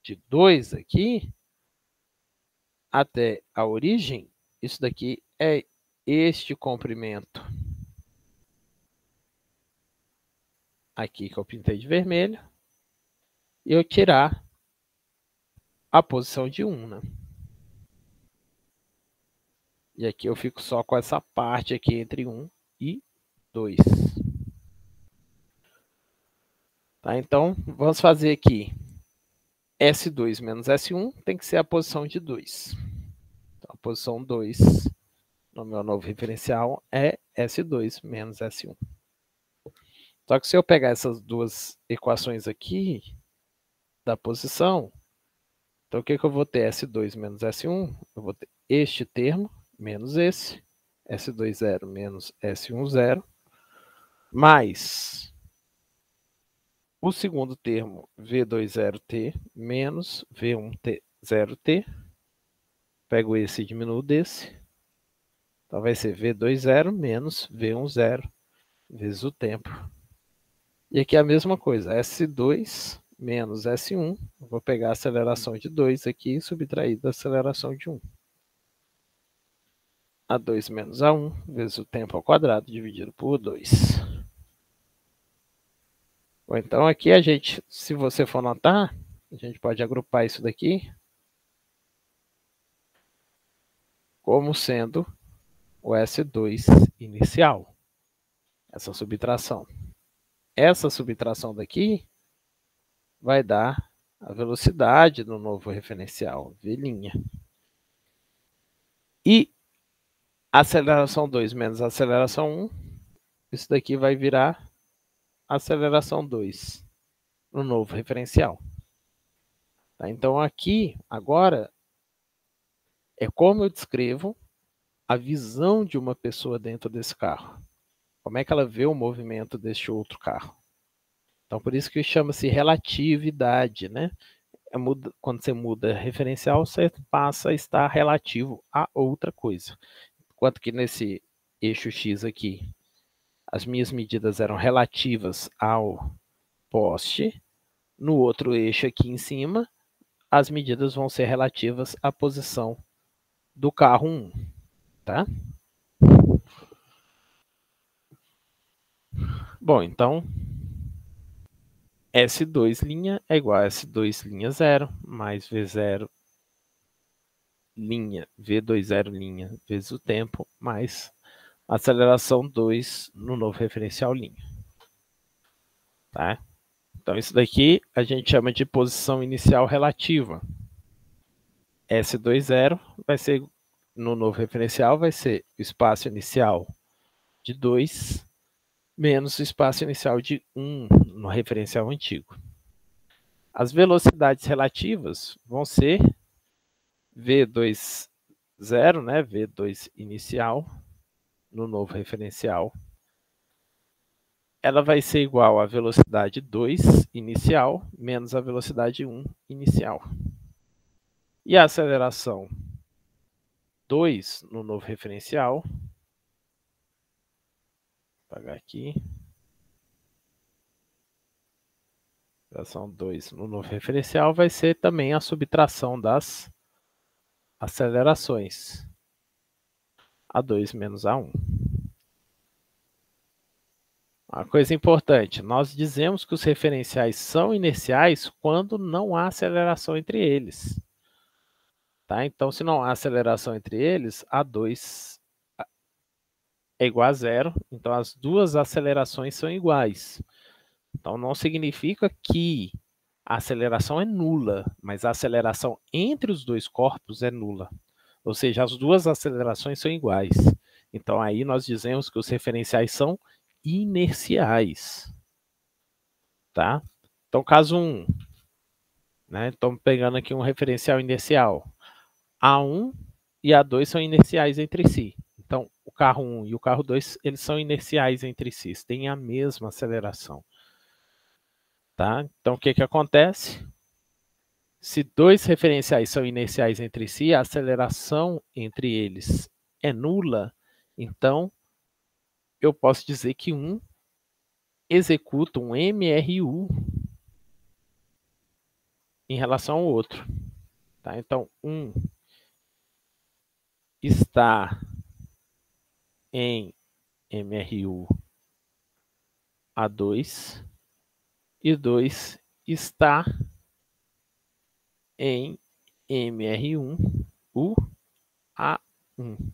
A: de 2 aqui até a origem, isso daqui é este comprimento aqui que eu pintei de vermelho, e eu tirar a posição de 1, né? E aqui eu fico só com essa parte aqui entre 1 e 2. Tá? Então, vamos fazer aqui S2 menos S1 tem que ser a posição de 2. Então, a posição 2 no meu novo referencial é S2 menos S1. Só que se eu pegar essas duas equações aqui da posição, então o que eu vou ter? S2 menos S1, eu vou ter este termo menos esse, S2 zero menos S1 zero, mais o segundo termo, V2 0T menos V1 0T. Pego esse e diminuo desse. Então, vai ser V2 menos V1 vezes o tempo. E aqui é a mesma coisa, S2 menos S1. Vou pegar a aceleração de 2 aqui e subtrair da aceleração de 1. A2 menos A1 vezes o tempo ao quadrado dividido por 2. Bom, então aqui a gente, se você for notar, a gente pode agrupar isso daqui como sendo o S2 inicial, essa subtração. Essa subtração daqui vai dar a velocidade do novo referencial, V'. E aceleração 2 menos aceleração 1, isso daqui vai virar aceleração 2 no novo referencial. Tá? Então, aqui, agora, é como eu descrevo a visão de uma pessoa dentro desse carro. Como é que ela vê o movimento deste outro carro. Então, por isso que chama-se relatividade, né? Quando você muda referencial, você passa a estar relativo a outra coisa. Enquanto que nesse eixo X aqui, as minhas medidas eram relativas ao poste, no outro eixo aqui em cima, as medidas vão ser relativas à posição do carro 1, tá? Bom, então, S2' é igual a S2'0 mais V0' V20' vezes o tempo, mais aceleração 2 no novo referencial linha. Tá? Então, isso daqui a gente chama de posição inicial relativa. S20 vai ser, no novo referencial, vai ser o espaço inicial de 2 menos o espaço inicial de 1 no referencial antigo. As velocidades relativas vão ser V20, né? V2 inicial no novo referencial. Ela vai ser igual à velocidade 2 inicial menos a velocidade 1 inicial. E a aceleração 2 no novo referencial, vou apagar aqui, aceleração 2 no novo referencial vai ser também a subtração das acelerações, A2 menos A1. Uma coisa importante, nós dizemos que os referenciais são inerciais quando não há aceleração entre eles. Tá? Então, se não há aceleração entre eles, A2 é igual a zero, então as duas acelerações são iguais. Então, não significa que a aceleração é nula, mas a aceleração entre os dois corpos é nula. Ou seja, as duas acelerações são iguais. Então, aí nós dizemos que os referenciais são inerciais. Tá? Então, caso 1, né? Estamos pegando aqui um referencial inercial. A1 e A2 são inerciais entre si. Então, o carro 1 e o carro 2, eles são inerciais entre si, têm a mesma aceleração. Tá? Então, o que acontece? Se dois referenciais são inerciais entre si, a aceleração entre eles é nula, então eu posso dizer que um executa um MRU em relação ao outro. Tá? Então, um está em MRU A2 e 2 está em MR1 U A1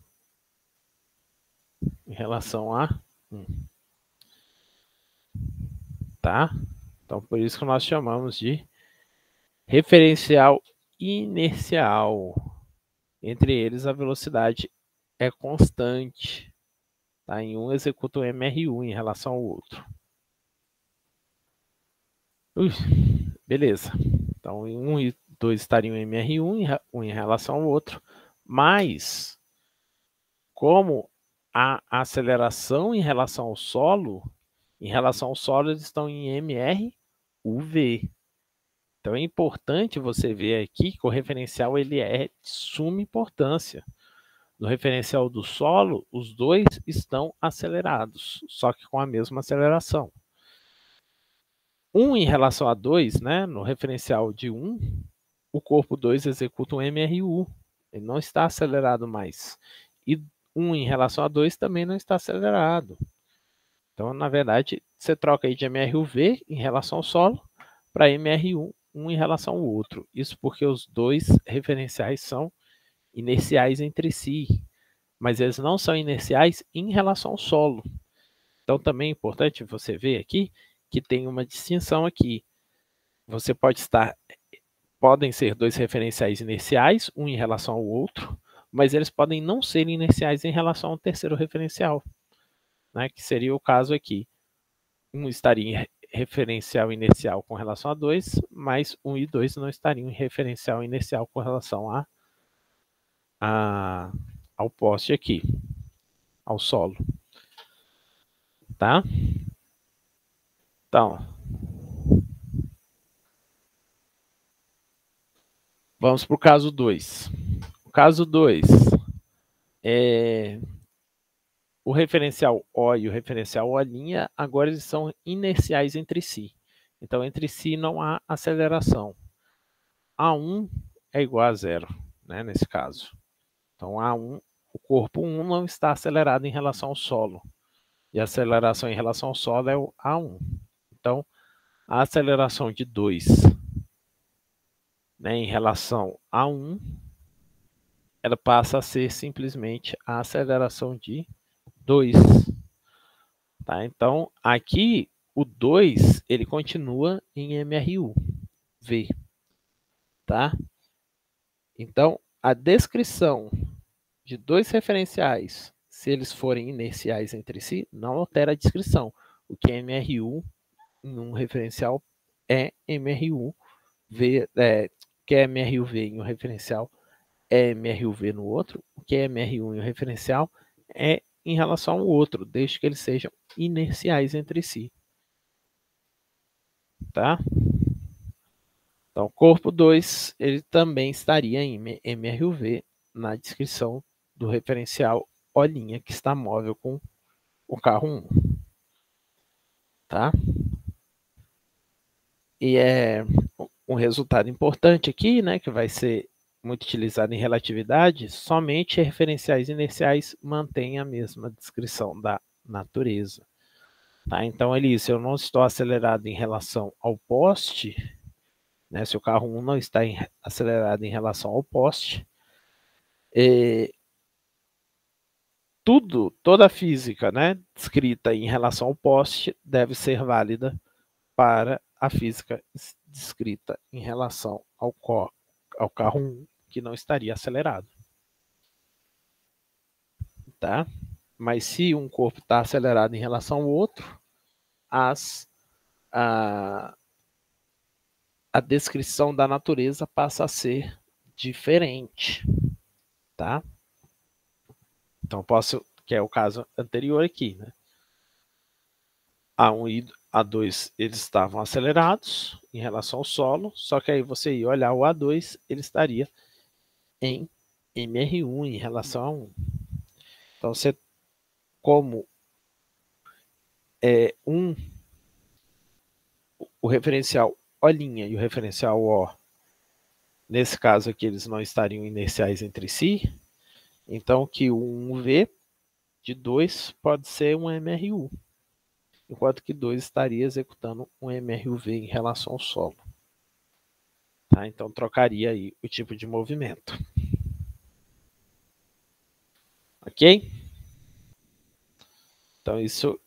A: em relação a 1. Tá? Então, por isso que nós chamamos de referencial inercial. Entre eles, a velocidade é constante. Tá? Em um executa o MR1 em relação ao outro. Beleza. Então, em 1 e 2 estariam em MR1, um em relação ao outro. Mas, como a aceleração em relação ao solo eles estão em MRUV. Então, é importante você ver aqui que o referencial ele é de suma importância. No referencial do solo, os dois estão acelerados, só que com a mesma aceleração. 1 em relação a 2, né, no referencial de 1, o corpo 2 executa um MRU. Ele não está acelerado mais. E 1 em relação a 2 também não está acelerado. Então, na verdade, você troca aí de MRUV em relação ao solo para MRU, um em relação ao outro. Isso porque os dois referenciais são inerciais entre si, mas eles não são inerciais em relação ao solo. Então, também é importante você ver aqui que tem uma distinção aqui. Você podem ser dois referenciais inerciais, um em relação ao outro, mas eles podem não ser inerciais em relação ao terceiro referencial, né, que seria o caso aqui. Um estaria em referencial inercial com relação a 2, mas 1 e 2 não estariam em referencial inercial com relação ao poste aqui, ao solo. Tá? Então, vamos para o caso 2. O caso 2 é o referencial O e o referencial O', agora eles são inerciais entre si. Então, entre si não há aceleração. A1 é igual a zero, né, nesse caso. Então, A1, o corpo 1 não está acelerado em relação ao solo. E a aceleração em relação ao solo é o A1. Então, a aceleração de 2, né, em relação a 1, ela passa a ser simplesmente a aceleração de 2. Tá? Então, aqui, o 2, ele continua em MRU, V. Tá? Então, a descrição de dois referenciais, se eles forem inerciais entre si, não altera a descrição. O que é MRU em um referencial é MRU, que é MRUV em um referencial é MRUV no outro, o que é MRU em um referencial é em relação ao outro, desde que eles sejam inerciais entre si. Tá? Então, corpo 2, ele também estaria em MRUV na descrição do referencial O', que está móvel com o carro 1. Tá? E é um resultado importante aqui, né, que vai ser muito utilizado em relatividade, somente referenciais inerciais mantêm a mesma descrição da natureza. Tá? Então, se eu não estou acelerado em relação ao poste, né, se o carro 1 não está acelerado em relação ao poste, toda a física, né, descrita em relação ao poste deve ser válida para a física descrita em relação ao carro 1, que não estaria acelerado. Tá? Mas se um corpo está acelerado em relação ao outro, a descrição da natureza passa a ser diferente. Tá? Então, que é o caso anterior aqui, né? A1 e A2 eles estavam acelerados em relação ao solo, só que aí você ia olhar o A2, ele estaria em MR1 em relação a 1. Então, como o referencial O' e o referencial O, nesse caso aqui, eles não estariam inerciais entre si, então que o 1V de 2 pode ser um MRU, enquanto que 2 estaria executando um MRUV em relação ao solo. Tá? Então, trocaria aí o tipo de movimento. Ok? Então, isso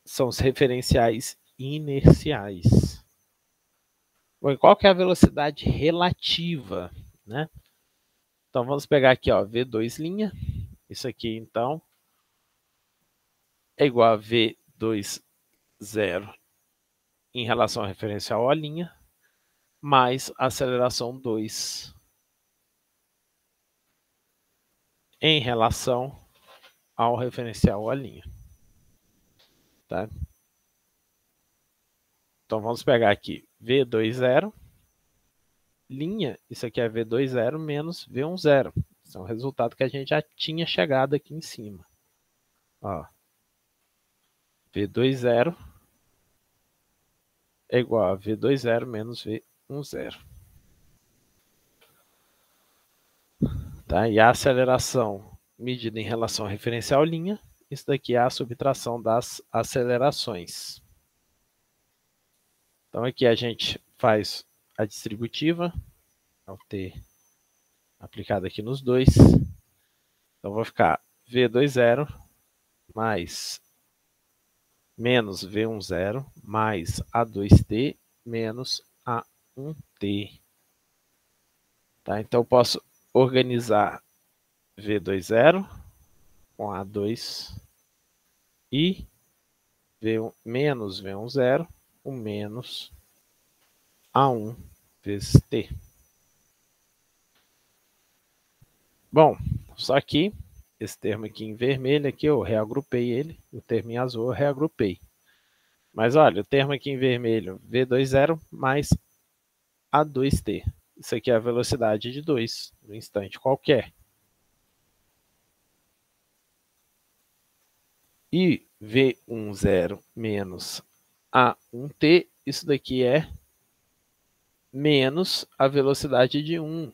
A: são os referenciais inerciais. Bom, e qual que é a velocidade relativa, né? Então, vamos pegar aqui, ó, V2'. Isso aqui, então, é igual a V2, 0 em relação ao referencial O', mais a aceleração 2 em relação ao referencial O'. Tá? Então, vamos pegar aqui V2', isso aqui é V2', menos V1'. Esse é um resultado que a gente já tinha chegado aqui em cima. Ó, V2', é igual a V2', menos V1'. Tá? E a aceleração medida em relação ao referencial linha, isso daqui é a subtração das acelerações. Então aqui a gente faz a distributiva, ao ter aplicado aqui nos dois. Então vai ficar V20 mais menos V10 mais A2T menos A1T. Tá? Então eu posso organizar V20 com A2 e menos V10 com menos A1 vezes T. Bom, só que esse termo aqui em vermelho, aqui eu reagrupei ele, o termo em azul eu reagrupei. Mas olha, o termo aqui em vermelho, V20 mais A2T. Isso aqui é a velocidade de 2, no instante qualquer. E V10 menos A1T, isso daqui é menos a velocidade de 1,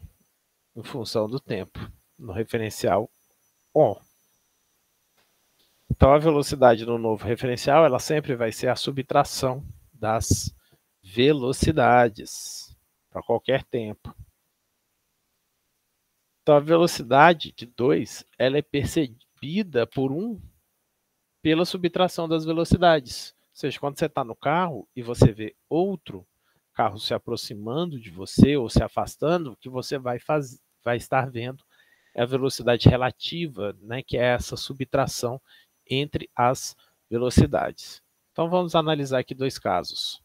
A: em função do tempo, no referencial O. Então, a velocidade no novo referencial, ela sempre vai ser a subtração das velocidades, para qualquer tempo. Então, a velocidade de 2, ela é percebida por 1 pela subtração das velocidades. Ou seja, quando você está no carro e você vê outro carro se aproximando de você ou se afastando, o que você vai estar vendo é a velocidade relativa, né, que é essa subtração entre as velocidades. Então, vamos analisar aqui dois casos.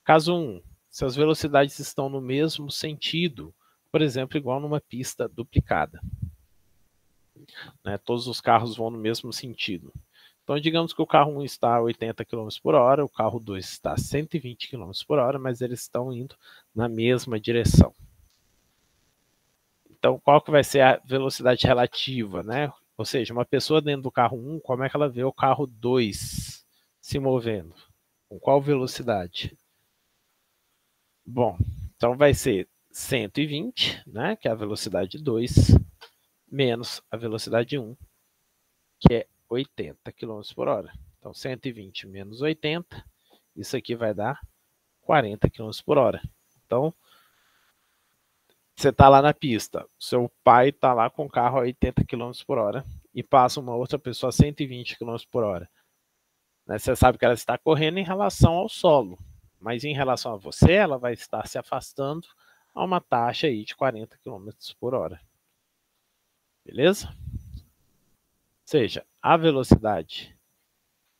A: Caso 1, se as velocidades estão no mesmo sentido, por exemplo, igual numa pista duplicada. Né, todos os carros vão no mesmo sentido. Então, digamos que o carro 1 está a 80 km por hora, o carro 2 está a 120 km por hora, mas eles estão indo na mesma direção. Então, qual que vai ser a velocidade relativa, né? Ou seja, uma pessoa dentro do carro 1, como é que ela vê o carro 2 se movendo? Com qual velocidade? Bom, então vai ser 120, né, que é a velocidade 2, menos a velocidade 1, que é 80 km por hora. Então, 120 menos 80, isso aqui vai dar 40 km por hora. Então, você está lá na pista, seu pai está lá com o carro a 80 km por hora e passa uma outra pessoa a 120 km por hora. Né? Você sabe que ela está correndo em relação ao solo, mas em relação a você, ela vai estar se afastando a uma taxa aí de 40 km por hora. Beleza? Ou seja, a velocidade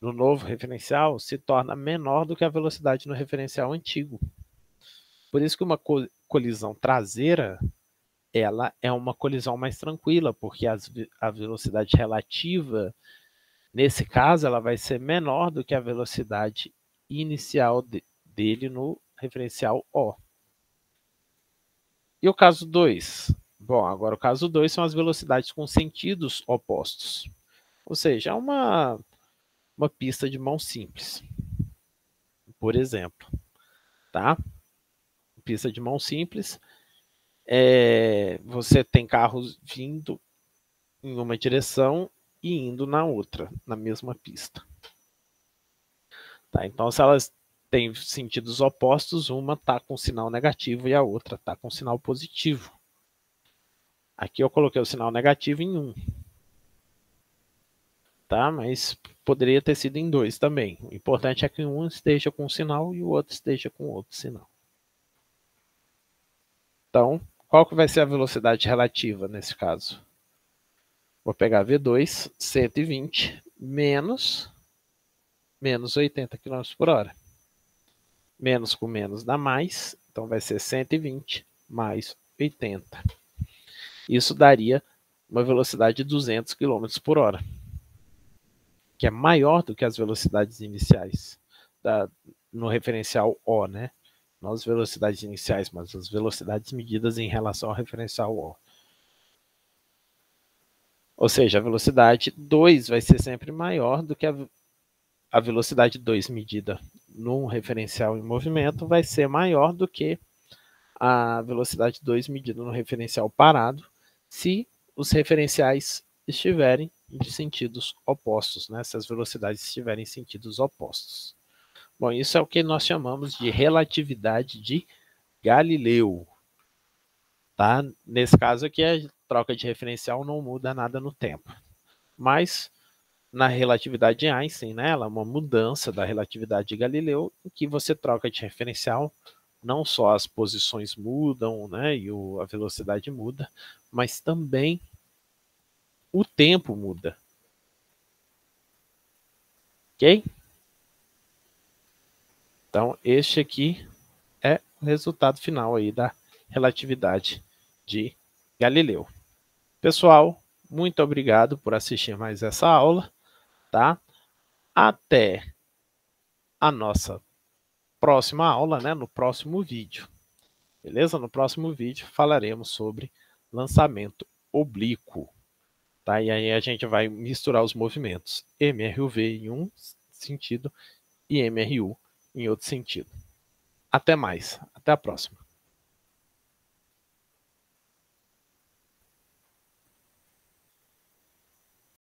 A: no novo referencial se torna menor do que a velocidade no referencial antigo. Por isso que uma colisão traseira, ela é uma colisão mais tranquila, porque a velocidade relativa, nesse caso, ela vai ser menor do que a velocidade inicial dele no referencial O. E o caso 2? Bom, agora o caso 2 são as velocidades com sentidos opostos. Ou seja, é uma pista de mão simples, por exemplo. Tá? Pista de mão simples, você tem carros vindo em uma direção e indo na outra, na mesma pista. Tá? Então, se elas têm sentidos opostos, uma está com sinal negativo e a outra está com sinal positivo. Aqui eu coloquei o sinal negativo em 1. Tá? Mas poderia ter sido em 2 também. O importante é que um esteja com um sinal e o outro esteja com outro sinal. Então, qual que vai ser a velocidade relativa nesse caso? Vou pegar V2, 120, menos 80 km por hora. Menos com menos dá mais, então vai ser 120 mais 80. Isso daria uma velocidade de 200 km por hora, que é maior do que as velocidades iniciais no referencial O, né? Não as velocidades iniciais, mas as velocidades medidas em relação ao referencial O. Ou seja, a velocidade 2 vai ser sempre maior do que a velocidade 2 medida num referencial em movimento vai ser maior do que a velocidade 2 medida no referencial parado, se os referenciais estiverem de sentidos opostos, né? Se as velocidades estiverem em sentidos opostos. Bom, isso é o que nós chamamos de relatividade de Galileu. Tá? Nesse caso aqui, a troca de referencial não muda nada no tempo. Mas na relatividade de Einstein, né, ela é uma mudança da relatividade de Galileu, em que você troca de referencial, não só as posições mudam, né, e a velocidade muda, mas também o tempo muda. Ok? Então, este aqui é o resultado final aí da relatividade de Galileu. Pessoal, muito obrigado por assistir mais essa aula, tá? Até a nossa próxima aula, né, no próximo vídeo. Beleza? No próximo vídeo falaremos sobre lançamento oblíquo. Tá? E aí a gente vai misturar os movimentos MRUV em um sentido e MRU em outro sentido. Até mais. Até a próxima.